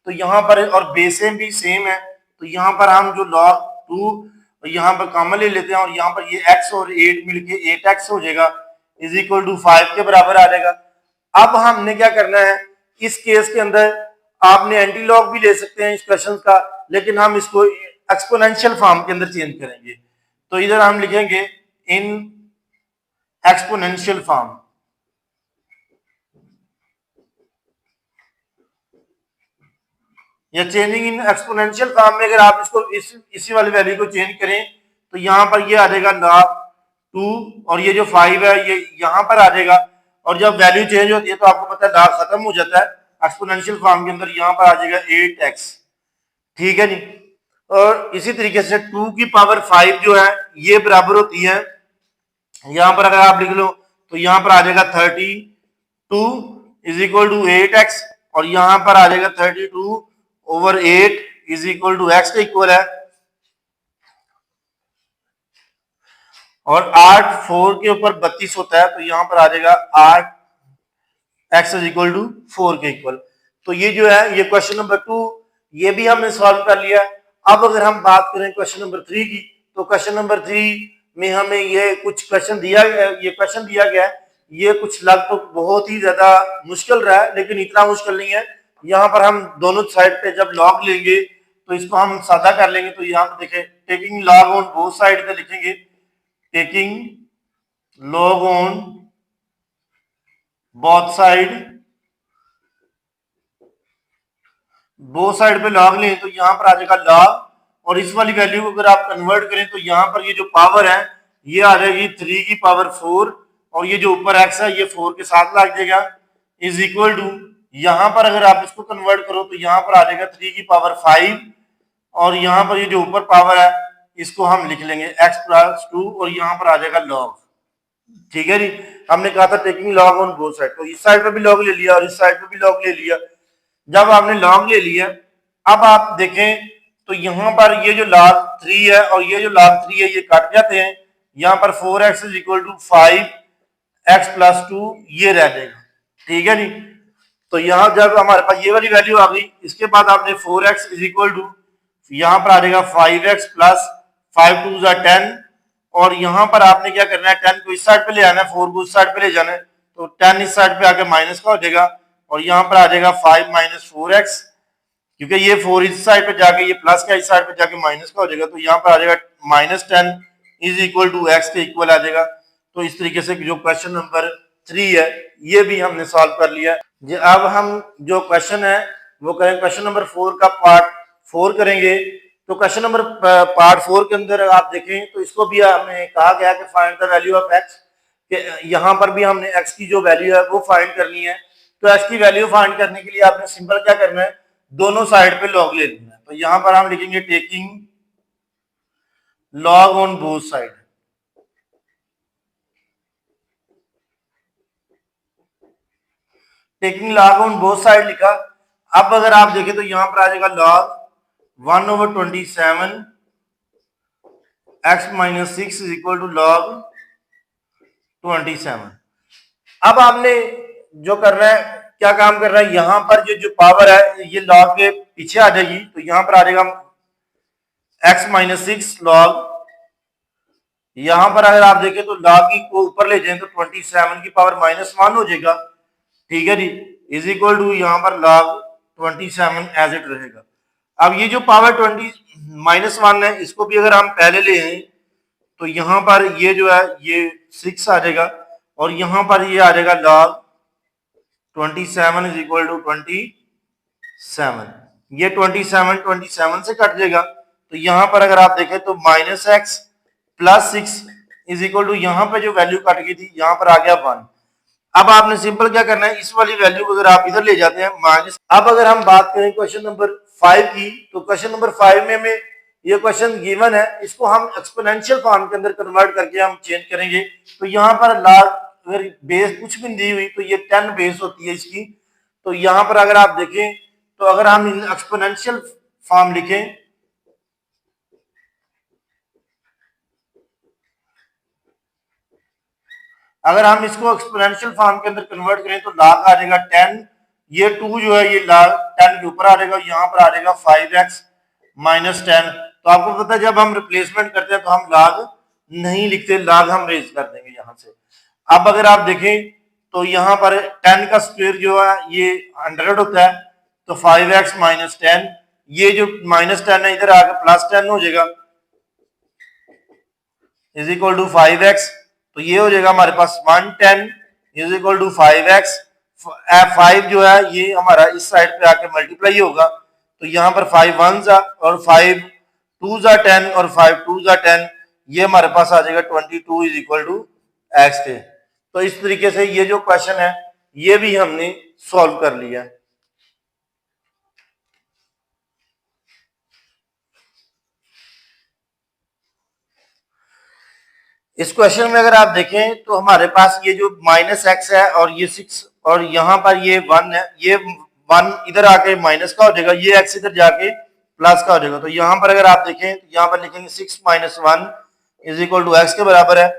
तो यहाँ पर और बेसें भी सेम है, तो यहाँ पर हम जो log 2 यहाँ पर कॉमन ले लेते हैं, और यहाँ पर ये x और 8 मिलके 8x हो जाएगा = 5 के बराबर आ जाएगा। अब हमने क्या करना है, इस केस के अंदर आपने एंटी लॉग भी ले सकते हैं इस क्वेश्चन का, लेकिन हम इसको एक्सपोनेंशियल फॉर्म के अंदर चेंज करेंगे। तो इधर हम लिखेंगे इन एक्सपोनेंशियल फॉर्म, या चेंजिंग इन एक्सपोनेंशियल फॉर्म में अगर आप इसको इसी वाली वैल्यू को चेंज करें तो यहाँ पर ये आ जाएगा log 2, और ये जो 5 है ये यहाँ पर आ जाएगा, और जब वैल्यू चेंज होती है तो आपको पता है log खत्म हो जाता है एक्सपोनेंशियल फॉर्म के अंदर, यहाँ पर आ जाएगा 8x, ठीक है जी। और इसी तरीके से 2 की पावर 5 जो है ये बराबर होती है, यहाँ पर अगर आप लिख लो तो यहाँ पर आ जाएगा 32 = 8x, और यहाँ पर आ जाएगा 32/8 = x के इक्वल है, और 8 4 के ऊपर 32 होता है, तो यहाँ पर आ जाएगा 8x = 4 के इक्वल। तो ये जो है ये क्वेश्चन नंबर 2 ये भी हमने सॉल्व कर लिया। अब अगर हम बात करें क्वेश्चन नंबर 3 की, तो क्वेश्चन नंबर 3 में हमें ये कुछ क्वेश्चन दिया गया है, ये कुछ लगभग बहुत ही ज्यादा मुश्किल रहा है, लेकिन इतना मुश्किल नहीं है। यहाँ पर हम दोनों साइड पे जब लॉग लेंगे तो इसको हम सादा कर लेंगे, तो यहाँ पर देखें taking log on both side पे लिखेंगे, taking log on both side पे लॉग लें तो यहाँ पर आ जाएगा लॉग, और इस वाली वैल्यू को अगर आप कन्वर्ट करें तो यहाँ पर ये जो पावर है ये आ जाएगी 3 की पावर 4, और ये जो ऊपर x है ये 4 के साथ लग जाएगा = यहाँ पर अगर आप इसको कन्वर्ट करो तो यहाँ पर आ जाएगा 3 की पावर 5, और यहाँ पर ये जो ऊपर पावर है इसको हम लिख लेंगे x + 2, और यहाँ पर आ जाएगा लॉग, ठीक है जी। हमने कहा था taking log on both side, तो इस साइड पे भी लॉग ले लिया और इस साइड पे भी लॉग ले लिया। जब आपने लॉग ले लिया, अब आप देखें तो यहाँ पर ये जो log 3 है और ये जो log 3 है ये कट जाते हैं, यहाँ पर 4x = 5x + 2 ये रह जाएगा, ठीक है जी। तो यहाँ जब हमारे पास ये वाली वैल्यू आ गई, इसके बाद आपने 4x = यहाँ पर आ जाएगा 5x + 5 2 = 10, और यहाँ पर आपने क्या करना है 10 को इस साइड पे ले आना है, 4 को इस साइड पे ले जाना है, तो 10 इस साइड पे आके माइनस का हो जाएगा, और यहाँ पर आ जाएगा 5 - 4x, क्योंकि ये 4 इस साइड पे जाके ये प्लस का इस साइड पे जाके माइनस का हो जाएगा, तो यहाँ पर आ जाएगा -10 = x के इक्वल आ जाएगा। तो इस तरीके से जो क्वेश्चन नंबर 3 है ये भी हमने सॉल्व कर लिया। अब हम जो क्वेश्चन है वो करें, क्वेश्चन नंबर 4 का पार्ट 4 करेंगे। तो क्वेश्चन नंबर पार्ट 4 के अंदर आप देखें तो इसको भी हमें कहा गया कि find the value of x, कि यहाँ पर भी हमने एक्स की जो वैल्यू है वो फाइंड करनी है। तो एक्स की वैल्यू फाइंड करने के लिए आपने सिंपल क्या करना है, दोनों साइड पे लॉग ले लेना है। तो यहाँ पर हम लिखेंगे taking log on both side. Taking log on both side लिखा। अब अगर आप देखें तो यहां पर आ जाएगा log 1/27 x minus 6 is equal to log 27। अब आपने जो करना है, क्या काम करना है, यहां पर जो पावर है ये लॉग के पीछे आ जाएगी। तो यहां पर आ जाएगा x माइनस 6 लॉग, यहां पर अगर आप देखें तो लॉग को ऊपर ले जाए तो 27 की पावर -1 हो जाएगा, ठीक है जी, इज इक्वल टू यहां पर log 27 एज इट रहेगा। अब ये जो पावर 20 -1 है इसको भी अगर हम पहले ले आए तो यहां पर ये जो है ये 6 आ जाएगा और यहां पर ये आ जाएगा log 27 इज इक्वल टू 27। ये 27 से कट जाएगा। तो यहां पर अगर आप देखें तो -x plus 6 is equal to यहां पर जो वैल्यू कट गई थी यहां पर आ गया 1। अब आपने सिंपल क्या करना है, इस वाली वैल्यू को अगर आप इधर ले जाते हैं माइनस। अब अगर हम बात करें क्वेश्चन नंबर 5 की, तो क्वेश्चन नंबर 5 में हमें ये क्वेश्चन गिवन है, इसको हम एक्सपोनेंशियल फॉर्म के अंदर कन्वर्ट करके हम चेंज करेंगे। तो यहाँ पर लॉग अगर बेस कुछ भी दी हुई तो ये 10 बेस होती है इसकी। तो यहाँ पर अगर आप देखें तो अगर हम एक्सपोनेंशियल फॉर्म लिखें, अगर हम इसको एक्सपोनेंशियल फॉर्म के अंदर कन्वर्ट करें तो log आ जाएगा 10, ये 2 जो है ये log 10 के ऊपर आ जाएगा, यहाँ पर आ जाएगा 5x माइनस 10। तो आपको पता है जब हम रिप्लेसमेंट करते हैं तो हम log नहीं लिखते, log हम रेज कर देंगे यहाँ से। अब अगर आप देखें तो यहाँ पर 10 का स्क्वायर जो है ये 100 होता है, तो 5x माइनस 10, ये जो -10 है इधर आकर +10 हो जाएगा इज इक्वल टू 5x। तो ये हो जाएगा हमारे पास 110 इज इक्वल टू 5x। 5 जो है ये हमारा इस साइड पे आके मल्टीप्लाई होगा, तो यहाँ पर 5 1 और 5 2 10 और 5 2 10, ये हमारे पास आ जाएगा 22 इज इक्वल टू x के। तो इस तरीके से ये जो क्वेश्चन है ये भी हमने सॉल्व कर लिया। इस क्वेश्चन में अगर आप देखें तो हमारे पास ये जो -x है और ये 6 और यहाँ पर ये 1 है, ये 1 इधर आके माइनस का हो जाएगा, ये x इधर जाके प्लस का हो जाएगा। तो यहाँ पर अगर आप देखें तो यहाँ पर लिखेंगे 6 - 1 इज इक्वल टू x के बराबर है।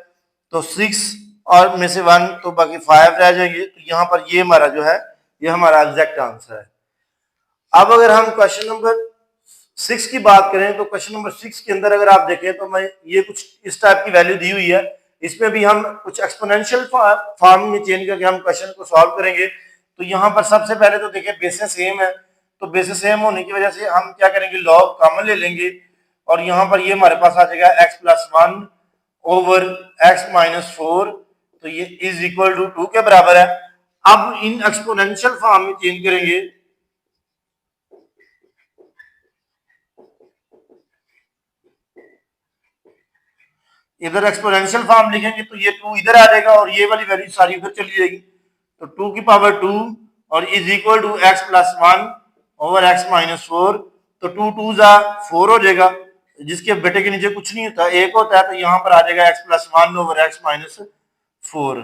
तो 6 और में से 1 तो बाकी 5 रह जाएंगे। तो यहाँ पर ये हमारा जो है ये हमारा एग्जैक्ट आंसर है। अब अगर हम क्वेश्चन नंबर 6 की बात करें तो क्वेश्चन नंबर 6 के अंदर अगर आप देखें तो मैं ये कुछ इस टाइप की वैल्यू दी हुई है, इसमें भी हम कुछ एक्सपोनेंशियल फॉर्म में चेंज करके हम क्वेश्चन को सॉल्व करेंगे। तो यहाँ पर सबसे पहले तो देखिए बेसिस सेम है, तो बेसिस सेम होने की वजह से हम क्या करेंगे, लॉग कॉमन ले लेंगे और यहाँ पर ये हमारे पास आ जाएगा x+1 ओवर x माइनस 4, तो ये इज इक्वल टू 2 के बराबर है। अब इन एक्सपोनेंशियल फॉर्म में चेंज करेंगे, इधर एक्सपोनेंशियल फॉर्म लिखेंगे तो ये 2 इधर आ जाएगा और ये वाली वैल्यू सारी उधर चली जाएगी। तो 2 की पावर 2 और is equal to x+1 over x minus 4। तो 2 2 4 हो जाएगा, जिसके बेटे के नीचे कुछ नहीं होता, एक होता है। तो यहाँ पर आ जाएगा x+1 ओवर x माइनस 4।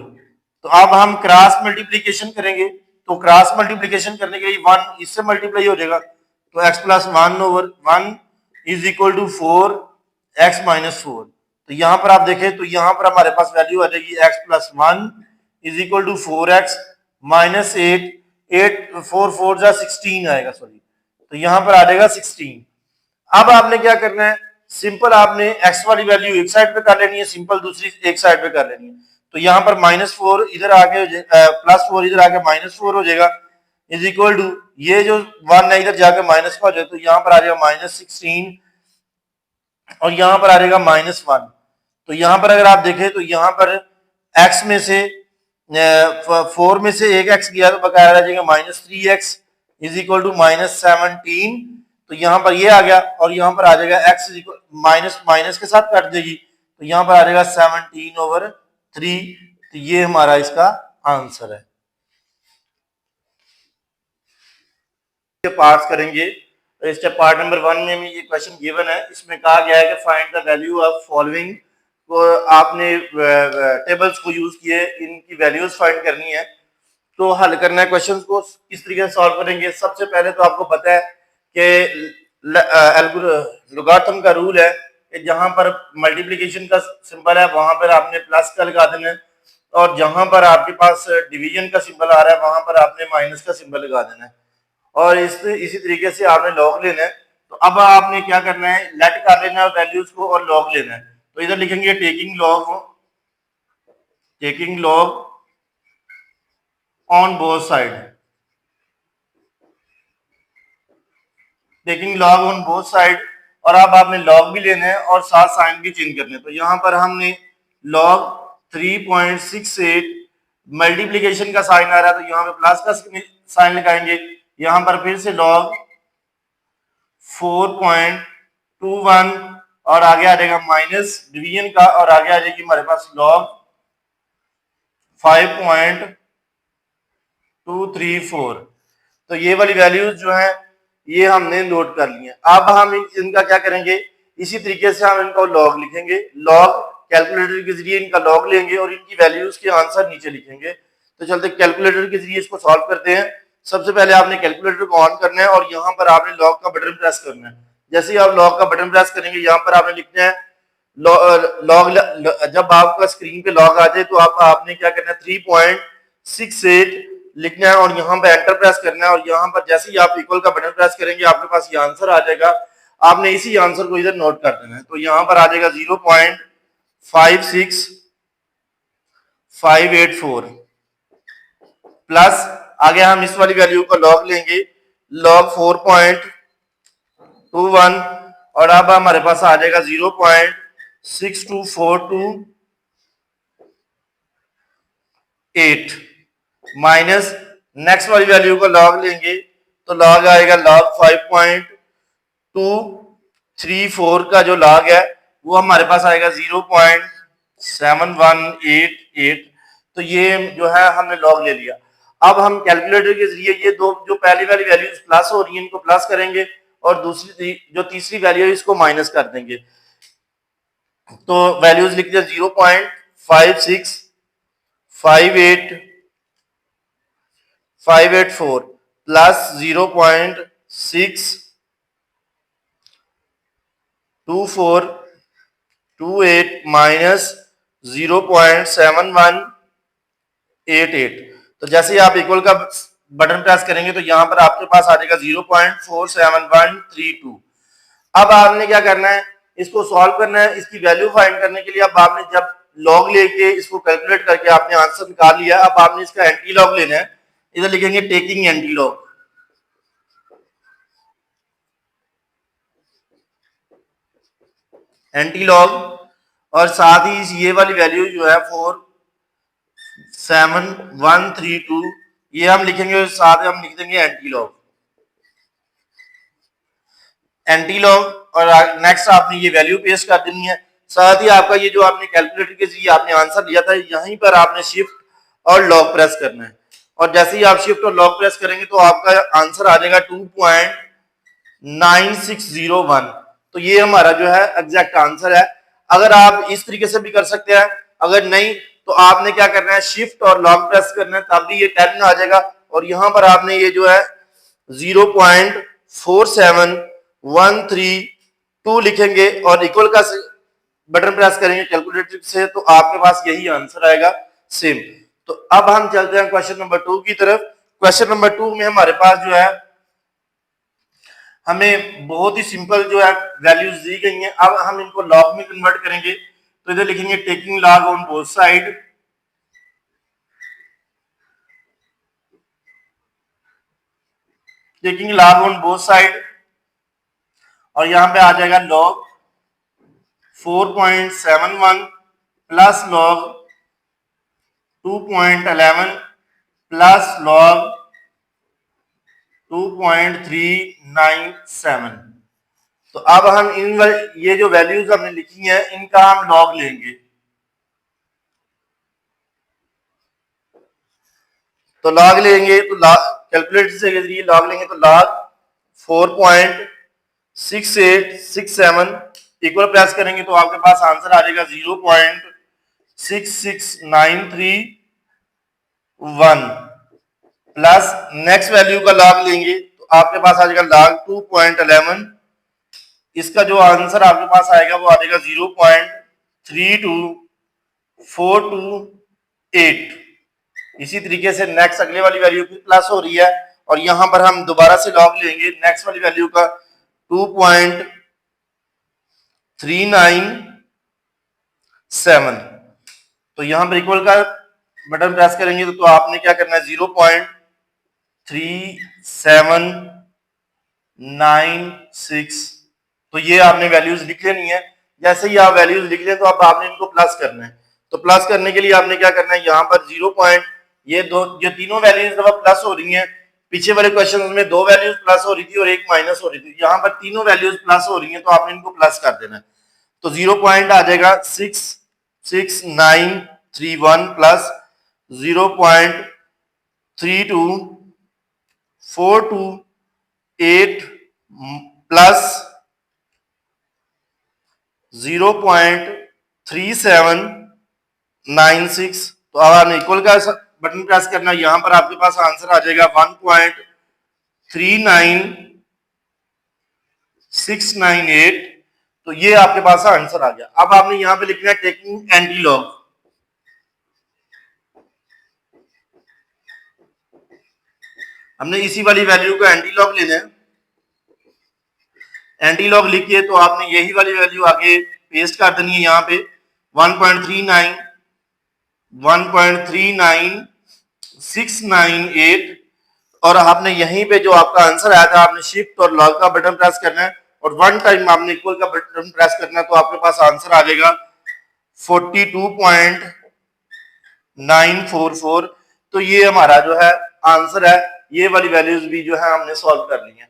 तो अब हम क्रॉस मल्टीप्लीकेशन करेंगे, तो क्रॉस मल्टीप्लीकेशन करने के लिए 1 इससे मल्टीप्लाई हो जाएगा। तो x+1 over 1 is equal to 4 x minus 4। तो यहाँ पर आप देखें तो यहाँ पर हमारे पास वैल्यू आ जाएगी x+1 is equal to 4x minus 8, 4 4 16 आएगा, सॉरी। तो यहाँ पर आ जाएगा 16। अब आपने क्या करना है, सिंपल आपने x वाली वैल्यू एक साइड पे कर लेनी है, सिंपल दूसरी एक साइड पे कर लेनी है। तो यहाँ पर -4 इधर आके +4 इधर आके -4 हो जाएगा इज इक्वल टू ये जो 1 है इधर जाके माइनस का हो जाएगा। तो यहाँ पर आ जाएगा -16 और यहाँ पर आ जाएगा -1। तो यहाँ पर अगर आप देखें तो यहाँ पर x में से 4 में से एक x गया तो बकाया रह जाएगा -3x इज इक्वल टू -17। तो यहाँ पर ये आ गया और यहाँ पर आ जाएगा x is equal minus minus के साथ कट जाएगी, तो यहाँ पर आ जाएगा 17/3। तो ये हमारा इसका आंसर है। पार्ट्स करेंगे। तो इसके पार्ट नंबर 1 में ये क्वेश्चन गिवन है, इसमें कहा गया है कि find the value of following. तो आपने टेबल्स को यूज किए, इनकी वैल्यूज फाइंड करनी है। तो हल करना है क्वेश्चन को किस तरीके से सॉल्व करेंगे। सबसे पहले तो आपको पता है कि लोगारिथम का रूल है कि जहां पर मल्टीप्लिकेशन का सिंबल है वहां पर आपने प्लस का लगा देना है, और जहां पर आपके पास डिवीजन का सिंबल आ रहा है वहां पर आपने माइनस का सिंबल लगा देना है। और इसी तरीके से आपने लॉग लेना है। तो अब आपने क्या करना है, लेट कर लेना है वैल्यूज को और लॉग लेना है। तो इधर लिखेंगे taking log on both side, taking log on both side. और अब आपने लॉग भी लेना है और साथ साइन भी चेंज करने हैं। तो यहाँ पर हमने लॉग 3.68 मल्टीप्लीकेशन का साइन आ रहा है तो यहाँ पे प्लस का साइन लगाएंगे। यहाँ पर फिर से लॉग 4.21 और आगे आ जाएगा माइनस डिवीजन का, और आगे आ जाएगी हमारे पास लॉग 5.234। तो ये वाली वैल्यूज जो है ये हमने नोट कर ली है। अब हम इनका क्या करेंगे, इसी तरीके से हम इनका लॉग लिखेंगे। लॉग कैलकुलेटर के जरिए इनका लॉग लेंगे और इनकी वैल्यूज के आंसर नीचे लिखेंगे। तो चलते कैलकुलेटर के जरिए इसको सॉल्व करते हैं। सबसे पहले आपने कैलकुलेटर को ऑन करना है और यहाँ पर आपने लॉग का बटन प्रेस करना है। जैसे ही आप लॉग का बटन प्रेस करेंगे यहाँ पर आपने लिखना है लॉग। जब आपका स्क्रीन पे लॉग आ जाए तो आपने क्या करना है, 3.68 लिखना है और यहाँ पे एंटर प्रेस करना है। और यहाँ पर जैसे ही आप इक्वल का बटन प्रेस करेंगे आपके पास ये आंसर आ जाएगा। आपने इसी आंसर को इधर नोट कर देना है। तो यहाँ पर आ जाएगा 0.56584 प्लस आगे हम इस वाली वैल्यू को लॉग लेंगे, लॉग 4.21 और अब हमारे पास आ जाएगा 0.62428 माइनस नेक्स्ट वाली वैल्यू को लॉग लेंगे तो लॉग आएगा लॉग 5.234 का जो लॉग है वो हमारे पास आएगा 0.7188। तो ये जो है हमने लॉग ले लिया। अब हम कैलकुलेटर के जरिए ये दो जो पहली वाली वैल्यूज प्लस हो रही है इनको प्लस करेंगे और दूसरी जो तीसरी वैल्यू है इसको माइनस कर देंगे। तो वैल्यूज लिख दिया 0.56584 प्लस 0.62428 माइनस 0.7188। तो जैसे ही आप इक्वल का बटन प्रेस करेंगे तो यहां पर आपके पास आ जाएगा 0.47132। अब आपने क्या करना है, इसको सॉल्व करना है। इसकी वैल्यू फाइंड करने के लिए अब आपने जब लॉग लेके इसको कैलकुलेट करके आपने आंसर निकाल लिया, अब आपने इसका एंटी लॉग लेना है। इधर लिखेंगे taking anti log, anti log और साथ ही ये वाली वैल्यू जो है 47132 ये हम लिखेंगे, साथ में हम लिख देंगे एंटी लॉग, एंटी लॉग। और नेक्स्ट आपने ये वैल्यू पेस्ट कर देनी है। साथ ही आपका ये जो आपने कैलकुलेटर के जरिए आपने आंसर लिया था यहीं पर आपने शिफ्ट और लॉग प्रेस करना है। और जैसे ही आप शिफ्ट और लॉग प्रेस करेंगे तो आपका आंसर आ जाएगा 2.9601। तो ये हमारा जो है एग्जैक्ट आंसर है। अगर आप इस तरीके से भी कर सकते हैं, अगर नहीं तो आपने क्या करना है, शिफ्ट और लॉग प्रेस करना है, तब भी ये 10 आ जाएगा। और यहां पर आपने ये जो है 0.47132 लिखेंगे और इक्वल का बटन प्रेस करेंगे कैलकुलेटर से तो आपके पास यही आंसर आएगा सेम। तो अब हम चलते हैं क्वेश्चन नंबर 2 की तरफ। क्वेश्चन नंबर 2 में हमारे पास जो है हमें बहुत ही सिंपल जो है वैल्यूज दी गई हैं। अब हम इनको लॉग में कन्वर्ट करेंगे। तो इधर लिखेंगे taking log on both side, taking log on both side और यहां पे आ जाएगा log 4.71 plus log 2.11 plus log 2.397। तो अब हम ये जो वैल्यूज हमने लिखी हैं इनका हम लॉग लेंगे। तो लॉग लेंगे तो कैलकुलेटर से जरिए लॉग लेंगे तो लॉग 4.6867 इक्वल प्रेस करेंगे तो आपके पास आंसर आ जाएगा 0.66931 प्लस नेक्स्ट वैल्यू का लॉग लेंगे तो आपके पास आ जाएगा लॉग 2.11। इसका जो आंसर आपके पास आएगा वो आ जाएगा 0.32428। इसी तरीके से नेक्स्ट अगले वाली वैल्यू भी प्लस हो रही है और यहां पर हम दोबारा से लॉग लेंगे नेक्स्ट वाली वैल्यू का 2.397। तो यहां पर इक्वल का बटन प्रेस करेंगे तो आपने क्या करना है 0.3796। तो ये आपने वैल्यूज लिख लेनी है। जैसे ही आप वैल्यूज लिख लें तो अब आपने इनको प्लस करना है। तो प्लस करने के लिए आपने क्या करना है यहाँ पर 0 पॉइंट ये दो जो तीनों वैल्यूज प्लस हो रही हैं, पीछे वाले क्वेश्चन में दो वैल्यूज प्लस हो रही थी और एक माइनस हो रही थी, यहाँ पर तीनों वैल्यूज प्लस हो रही हैं तो आपने इनको प्लस कर देना है। तो 0 पॉइंट आ जाएगा 66931 प्लस 0.324228 प्लस 0.3796। तो अब आपने इक्वल का बटन प्रेस करना, यहां पर आपके पास आंसर आ जाएगा 1.39698। तो ये आपके पास आंसर आ गया। अब आपने यहां पे लिखना है टेकिंग एंटी लॉग। हमने इसी वाली वैल्यू का एंटी लॉग लेना है। एंटी लॉग लिखिए तो आपने यही वाली वैल्यू आगे पेस्ट कर देनी है यहाँ पे 1.39698 और आपने यहीं पे जो आपका आंसर आया था आपने शिफ्ट और लॉग का बटन प्रेस करना है और वन टाइम आपने इक्वल का बटन प्रेस करना है तो आपके पास आंसर आ जाएगा 42.944। तो ये हमारा जो है आंसर है। ये वाली वैल्यूज भी जो है हमने सॉल्व कर ली है।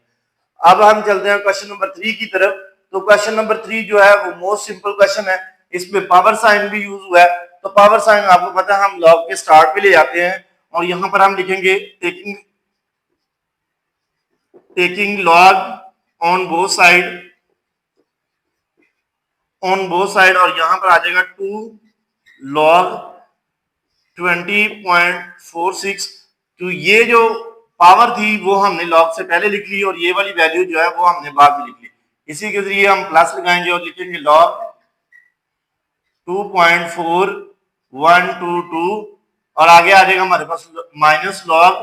अब हम चलते हैं क्वेश्चन नंबर 3 की तरफ। तो क्वेश्चन नंबर 3 जो है वो मोस्ट सिंपल क्वेश्चन है। इसमें पावर साइन भी यूज हुआ है। तो पावर साइन आपको पता है हम लॉग के स्टार्ट पे ले जाते हैं और यहां पर हम लिखेंगे taking log on both side और यहां पर आ जाएगा 2 लॉग 20.46। तो ये जो पावर थी वो हमने लॉग से पहले लिख ली और ये वाली वैल्यू जो है वो हमने बाद में लिख ली। इसी के जरिए हम प्लस लगाएंगे और लिखेंगे लॉग 2.4122 और आगे आ जाएगा हमारे पास माइनस लॉग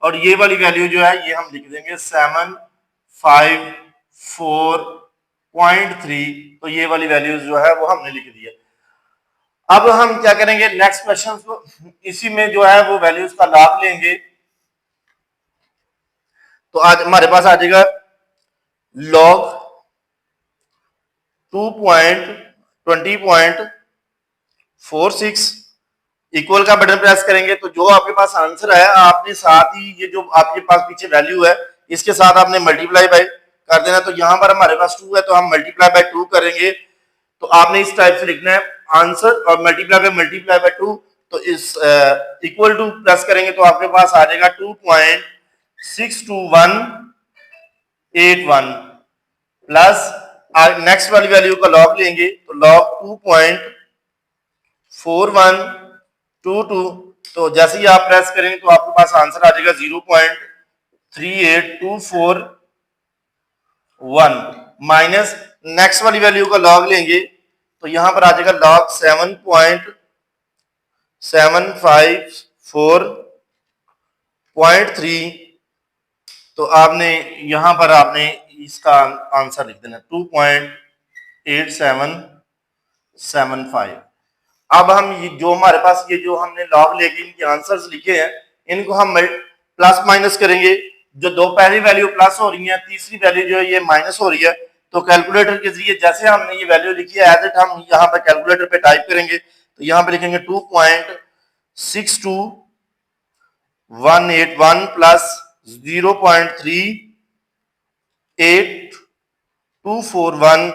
और ये वाली वैल्यू जो है ये हम लिख देंगे 754.3। तो ये वाली वैल्यू जो है वो हमने लिख दी है। अब हम क्या करेंगे नेक्स्ट क्वेश्चन को इसी में जो है वो वैल्यूज का लॉग लेंगे। तो आज हमारे पास आ जाएगा लॉग 2.20.46 इक्वल का बटन प्रेस करेंगे तो जो आपके पास आंसर है आपने साथ ही ये जो आपके पास पीछे वैल्यू है इसके साथ आपने मल्टीप्लाई बाय कर देना। तो यहां पर हमारे पास 2 है तो हम मल्टीप्लाई बाय 2 करेंगे। तो आपने इस टाइप से लिखना है आंसर और मल्टीप्लाई बाय 2। तो इस इक्वल टू प्लस करेंगे तो आपके पास आ जाएगा 2.62181 प्लस नेक्स्ट वाली वैल्यू का लॉग लेंगे तो लॉग 2.4122। तो जैसे ही आप प्रेस करेंगे तो आपके पास आंसर आ जाएगा 0.38241 माइनस नेक्स्ट वाली वैल्यू का लॉग लेंगे तो यहां पर आ जाएगा लॉग 7.754.3। तो आपने यहां पर आपने इसका आंसर लिख देना 2.8775। अब हम जो हमारे पास ये जो हमने लॉग लेके इनके आंसर्स लिखे हैं इनको हम प्लस माइनस करेंगे। जो दो पहली वैल्यू प्लस हो रही है तीसरी वैल्यू जो है ये माइनस हो रही है। तो कैलकुलेटर के जरिए जैसे हमने ये वैल्यू लिखी है एज इट हम यहाँ पे कैलकुलेटर पे टाइप करेंगे। तो यहाँ पे लिखेंगे 2.8775 0.62181 प्लस 0.38241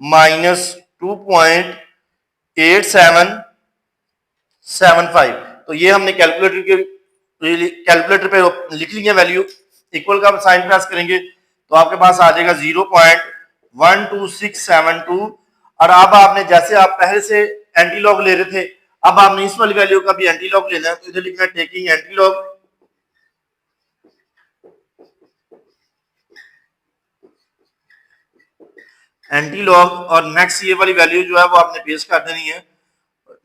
माइनस 2.8775। तो ये हमने कैलकुलेटर पे लिख लिया वैल्यू। इक्वल का साइन प्रेस करेंगे तो आपके पास आ जाएगा 0.12672। और अब आपने जैसे आप पहले से एंटी लॉग ले रहे थे, अब आपने इस वाली वैल्यू का भी एंटी लॉग लेना है। तो इधर लिखना है taking anti log, anti log, और नेक्स्ट ये वाली वैल्यू जो है वो आपने पेस्ट कर देनी है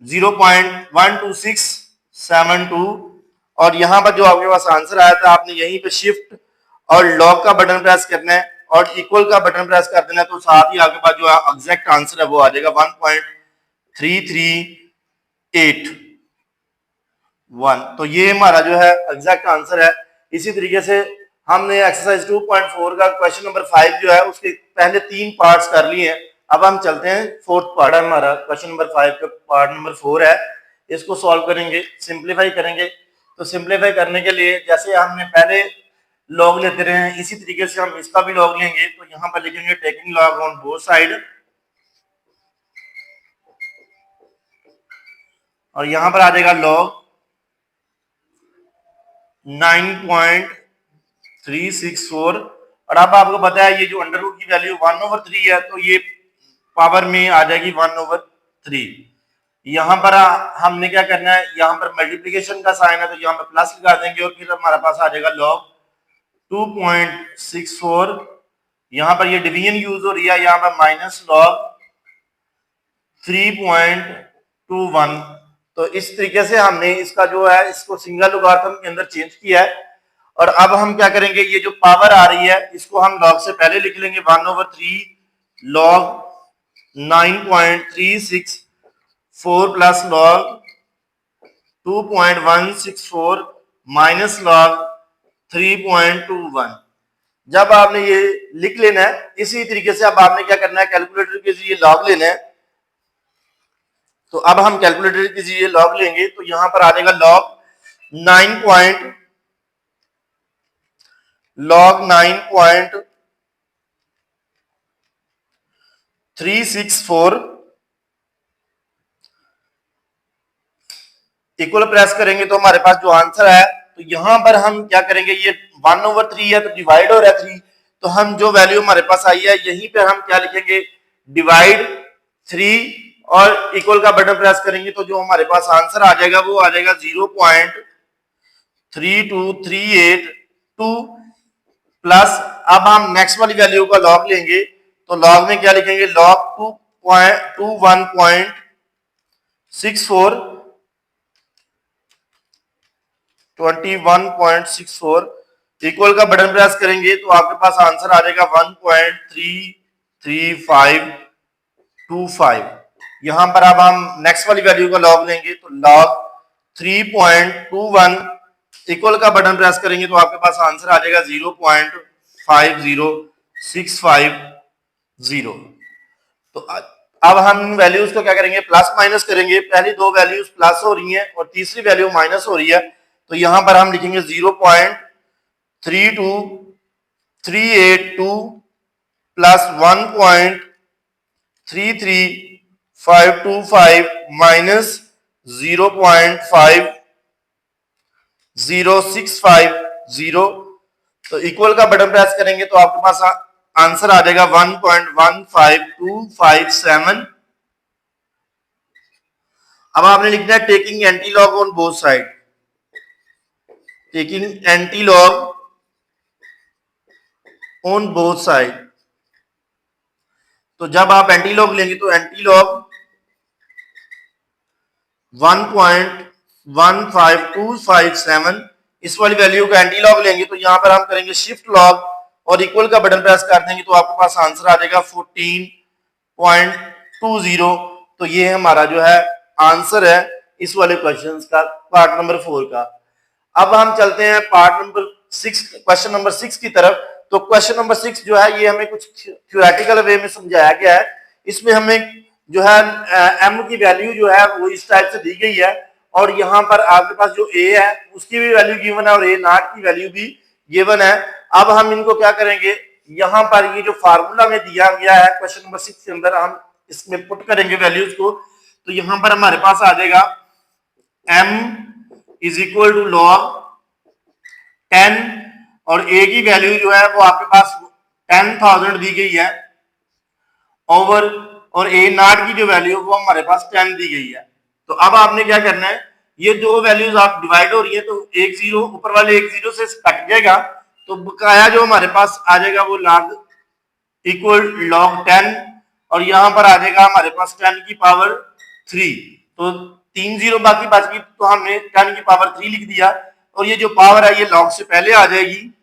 0.12672। और यहां पर जो आपके पास आंसर आया था, आपने यहीं पे शिफ्ट और लॉग का बटन प्रेस करना है और इक्वल का बटन प्रेस कर देना है। तो साथ ही आपके पास जो एग्जैक्ट आंसर है वो आ जाएगा 1.3381। तो ये हमारा जो है एग्जैक्ट आंसर है। इसी तरीके से हमने एक्सरसाइज 2.4 का क्वेश्चन नंबर 5 जो है उसके पहले 3 पार्ट्स कर लिए हैं। अब हम चलते हैं फोर्थ पार्ट है हमारा, क्वेश्चन नंबर 5 का पार्ट नंबर 4 है। इसको सॉल्व करेंगे, सिंप्लीफाई करेंगे। तो सिंप्लीफाई करने के लिए जैसे हमने पहले लॉग लेते रहे हैं, इसी तरीके से हम इसका भी लॉग लेंगे। तो यहाँ पर लिखेंगे taking log on both side, और यहाँ पर आ जाएगा लॉग 9.364। और अब आपको पता है ये जो अंडर रूट की वैल्यू 1/3 है, तो ये पावर में आ जाएगी 1/3। यहाँ पर हमने क्या करना है, यहाँ पर मल्टीप्लीकेशन का साइन है तो यहाँ पर प्लस लगा देंगे और फिर हमारे पास आ जाएगा लॉग 2.64। यहाँ पर ये डिवीजन यूज हो रही है, यहाँ पर माइनस लॉग 3.21। तो इस तरीके से हमने इसका जो है इसको सिंगल लोगारिथम के अंदर चेंज किया है। और अब हम क्या करेंगे, ये जो पावर आ रही है इसको हम लॉग से पहले लिख लेंगे 1/3 log 9.364 plus log 2.164 minus log 3.21। जब आपने ये लिख लेना है, इसी तरीके से अब आपने क्या करना है, कैलकुलेटर के जरिए लॉग लेना है। तो अब हम कैलकुलेटर के जरिए लॉग लेंगे तो यहां पर आ जाएगा लॉग 9.364 इक्वल प्रेस करेंगे तो हमारे पास जो आंसर है, तो यहां पर हम क्या करेंगे, ये 1/3 है तो डिवाइड हो रहा है 3, तो हम जो वैल्यू हमारे पास आई है यहीं पे हम क्या लिखेंगे, डिवाइड 3 और इक्वल का बटन प्रेस करेंगे तो जो हमारे पास आंसर आ जाएगा वो आ जाएगा 0.32382 प्लस अब हम नेक्स्ट वाली वैल्यू का लॉग लेंगे। तो लॉग में क्या लिखेंगे, लॉग 21.64 इक्वल का बटन प्रेस करेंगे तो आपके पास आंसर आ जाएगा 1.33525। यहां पर अब हम नेक्स्ट वाली वैल्यू का लॉग लेंगे तो लॉग 3.21 इक्वल का बटन प्रेस करेंगे तो आपके पास आंसर आ जाएगा 0.50650। तो अब हम वैल्यूज को क्या करेंगे, प्लस माइनस करेंगे। पहली दो वैल्यूज प्लस हो रही हैं और तीसरी वैल्यू माइनस हो रही है, तो यहां पर हम लिखेंगे 0.32382 प्लस 1.33525 माइनस 0.50650। तो इक्वल का बटन प्रेस करेंगे तो आपके पास आंसर आ जाएगा 1.15257। अब आपने लिखना है taking anti log on both side, taking anti log on both side. तो जब आप एंटी लॉग लेंगे तो एंटी लॉग 1.15257 इस वाली वैल्यू का एंटी लॉग लेंगे तो यहां पर हम करेंगे शिफ्ट लॉग और इक्वल का बटन प्रेस कर देंगे तो आपके पास आंसर आ जाएगा 14.20। तो ये हमारा जो है आंसर है इस वाले क्वेश्चन का, पार्ट नंबर 4 का। अब हम चलते हैं पार्ट नंबर 6, क्वेश्चन नंबर 6 की तरफ। तो क्वेश्चन नंबर 6 जो है ये हमें कुछ थ्योरेटिकल वे में समझाया गया है। इसमें हमें जो है एम की वैल्यू जो है वो इस टाइप से दी गई है और यहाँ पर आपके पास जो ए है उसकी भी वैल्यू गिवन है और ए नॉट की वैल्यू भी गिवन है। अब हम इनको क्या करेंगे, यहाँ पर ये जो फार्मूला में दिया गया है क्वेश्चन नंबर 6 के अंदर हम इसमें पुट करेंगे वैल्यूज को। तो यहाँ पर हमारे पास आ जाएगा m is equal to log 10 और a की वैल्यू जो है वो आपके पास 10,000 दी गई है ओवर, और a नॉट की जो वैल्यू वो हमारे पास 10 दी गई है। तो अब आपने क्या करना है, ये दो वैल्यूज आप डिवाइड हो रही है तो एक जीरो ऊपर वाले एक जीरो से कट जाएगा, तो बकाया जो हमारे पास आ जाएगा वो लॉग इक्वल लॉग 10 और यहाँ पर आ जाएगा हमारे पास 10 की पावर 3। तो 3 जीरो बाकी बच गई तो हमने 10 की पावर 3 लिख दिया और ये जो पावर है ये लॉग से पहले आ जाएगी,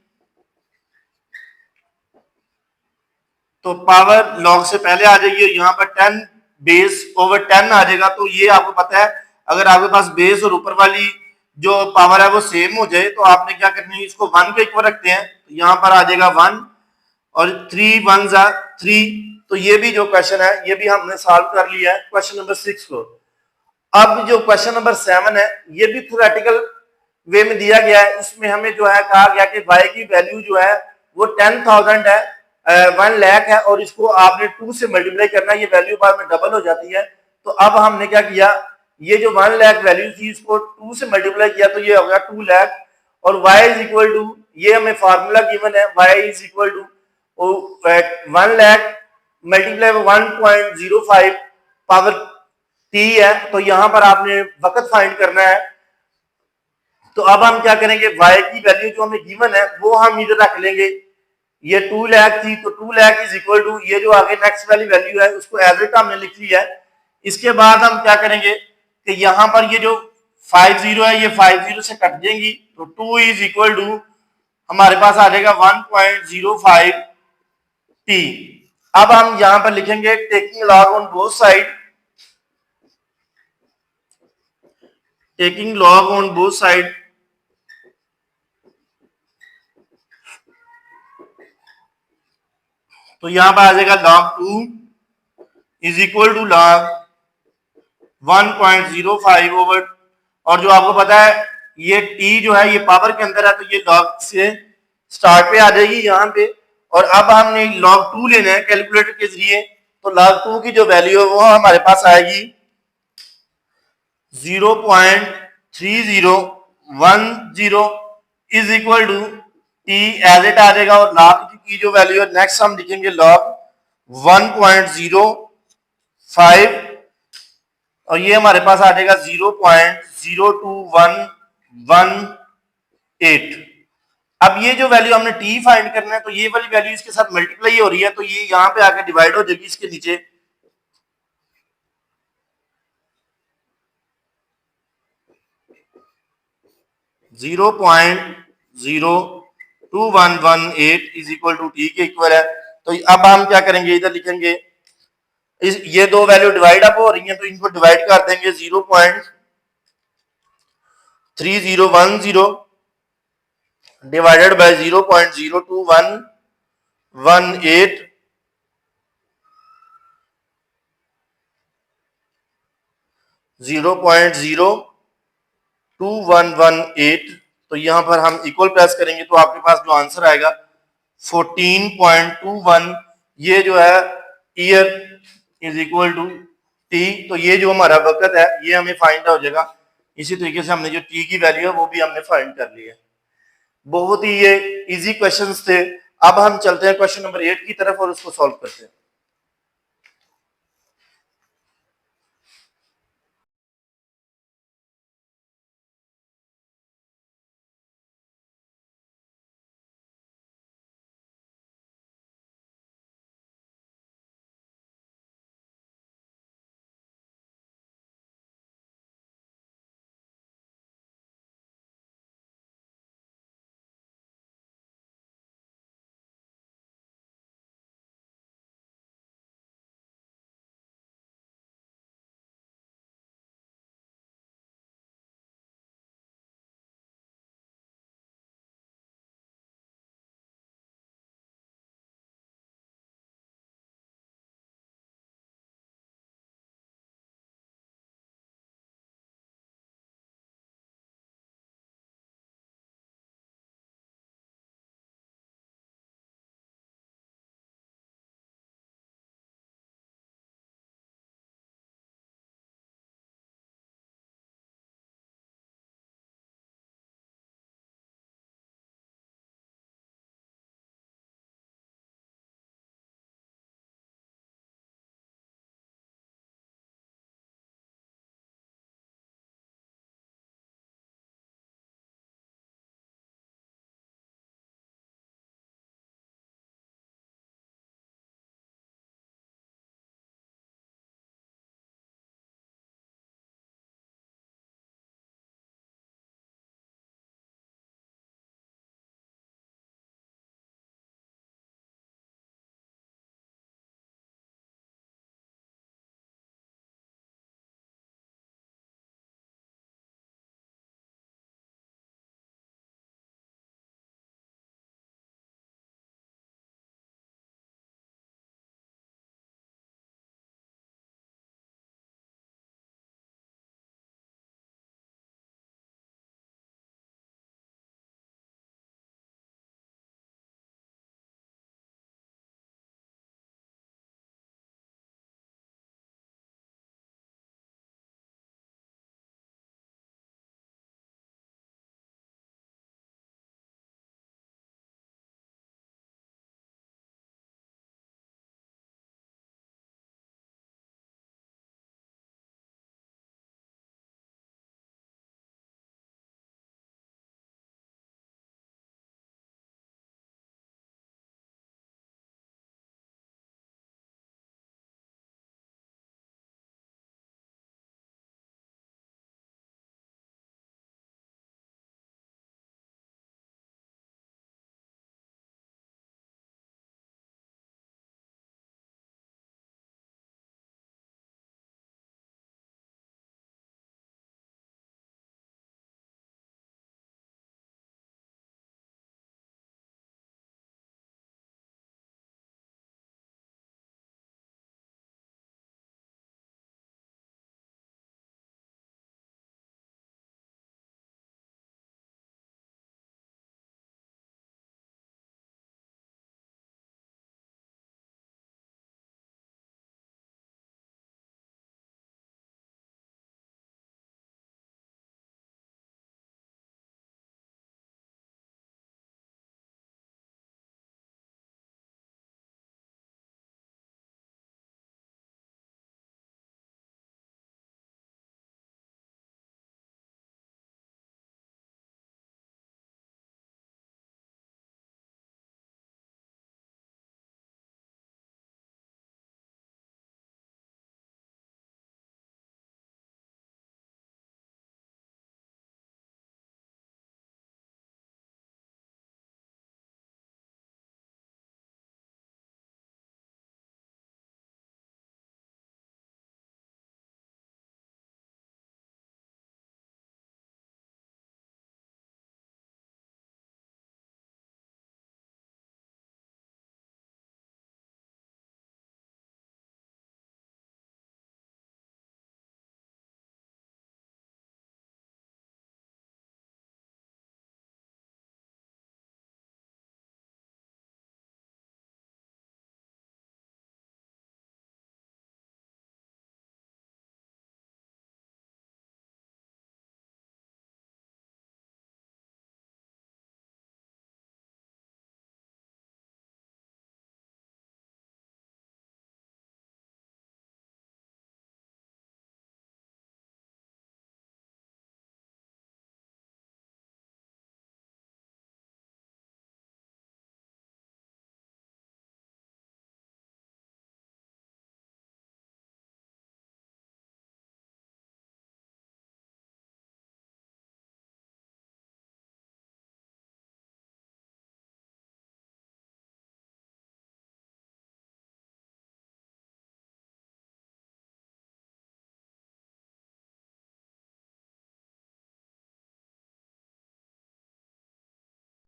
तो पावर लॉग से पहले आ जाएगी और यहाँ पर 10 बेस ओवर 10 आ जाएगा। तो ये आपको पता है अगर आपके पास बेस और ऊपर वाली जो पावर है वो सेम हो जाए तो आपने क्या करना है, इसको 1 के इक्वल रखते हैं, तो यहाँ पर आ जाएगा 1 और 3 1s are 3। तो ये भी जो क्वेश्चन है ये भी हमने सॉल्व कर लिया है क्वेश्चन नंबर 6 को। अब जो क्वेश्चन नंबर 7 है ये भी थ्योरेटिकल वे में दिया गया है, इसमें हमें जो है कहा गया कि y की वैल्यू जो है वो 10,000 है, 1 लाख है और इसको आपने 2 से मल्टीप्लाई करना है, ये वैल्यू बाद में डबल हो जाती है। तो अब हमने क्या किया, ये जो 1 लाख वैल्यू थी इसको 2 से मल्टीप्लाई किया तो ये हो गया 2 लाख और y इज इक्वल टू, ये हमें फार्मूला गिवन है y is equal to 1 lakh multiply 1.05 power t है। तो यहां पर आपने वक्त फाइंड करना है। तो अब हम क्या करेंगे, y की वैल्यू जो हमें गिवन है वो हम इधर रख लेंगे, ये 2 लाख थी तो 2 लाख इज इक्वल टू ये जो आगे नेक्स्ट वाली वैल्यू है उसको एज इट हमने लिख लिया है। इसके बाद हम क्या करेंगे कि यहाँ पर ये जो 50 है ये 50 से कट जाएंगी तो 2 इज इक्वल टू हमारे पास आ जाएगा 1.05 t। अब हम यहां पर लिखेंगे taking log on both side, taking log on both side, तो यहां पर आ जाएगा log 2 is equal to log 1.05 over, और जो आपको पता है ये t जो है ये पावर के अंदर है तो ये log से स्टार्ट पे आ जाएगी यहाँ पे। और अब हमने log 2 लेना है कैलकुलेटर के जरिए, तो log 2 की जो वैल्यू है वो हमारे पास आएगी 0.3010 is equal to t as it आ जाएगा और log की जो वैल्यू है नेक्स्ट हम लिखेंगे log 1.05 और ये हमारे पास आ जाएगा 0.02118। अब ये जो वैल्यू हमने t फाइंड करना है तो ये वाली वैल्यू इसके साथ मल्टीप्लाई हो रही है तो ये यहां पे आके डिवाइड हो जाएगी इसके नीचे, zero point 02118 is equal to T के इक्वल है। तो अब हम क्या करेंगे, इधर लिखेंगे ये दो वैल्यू डिवाइड अप हो रही हैं तो इनको डिवाइड कर देंगे 0.3010 डिवाइडेड बाय 0.02118 0.02118। तो यहां पर हम इक्वल प्रेस करेंगे तो आपके पास जो आंसर आएगा 14.21, ये जो है year is equal to T. तो ये जो हमारा वक्त है ये हमें फाइंड हो जाएगा। इसी तरीके से हमने जो टी की वैल्यू है वो भी हमने फाइंड कर ली है। बहुत ही ये इजी क्वेश्चंस थे। अब हम चलते हैं क्वेश्चन नंबर 8 की तरफ और उसको सॉल्व करते हैं।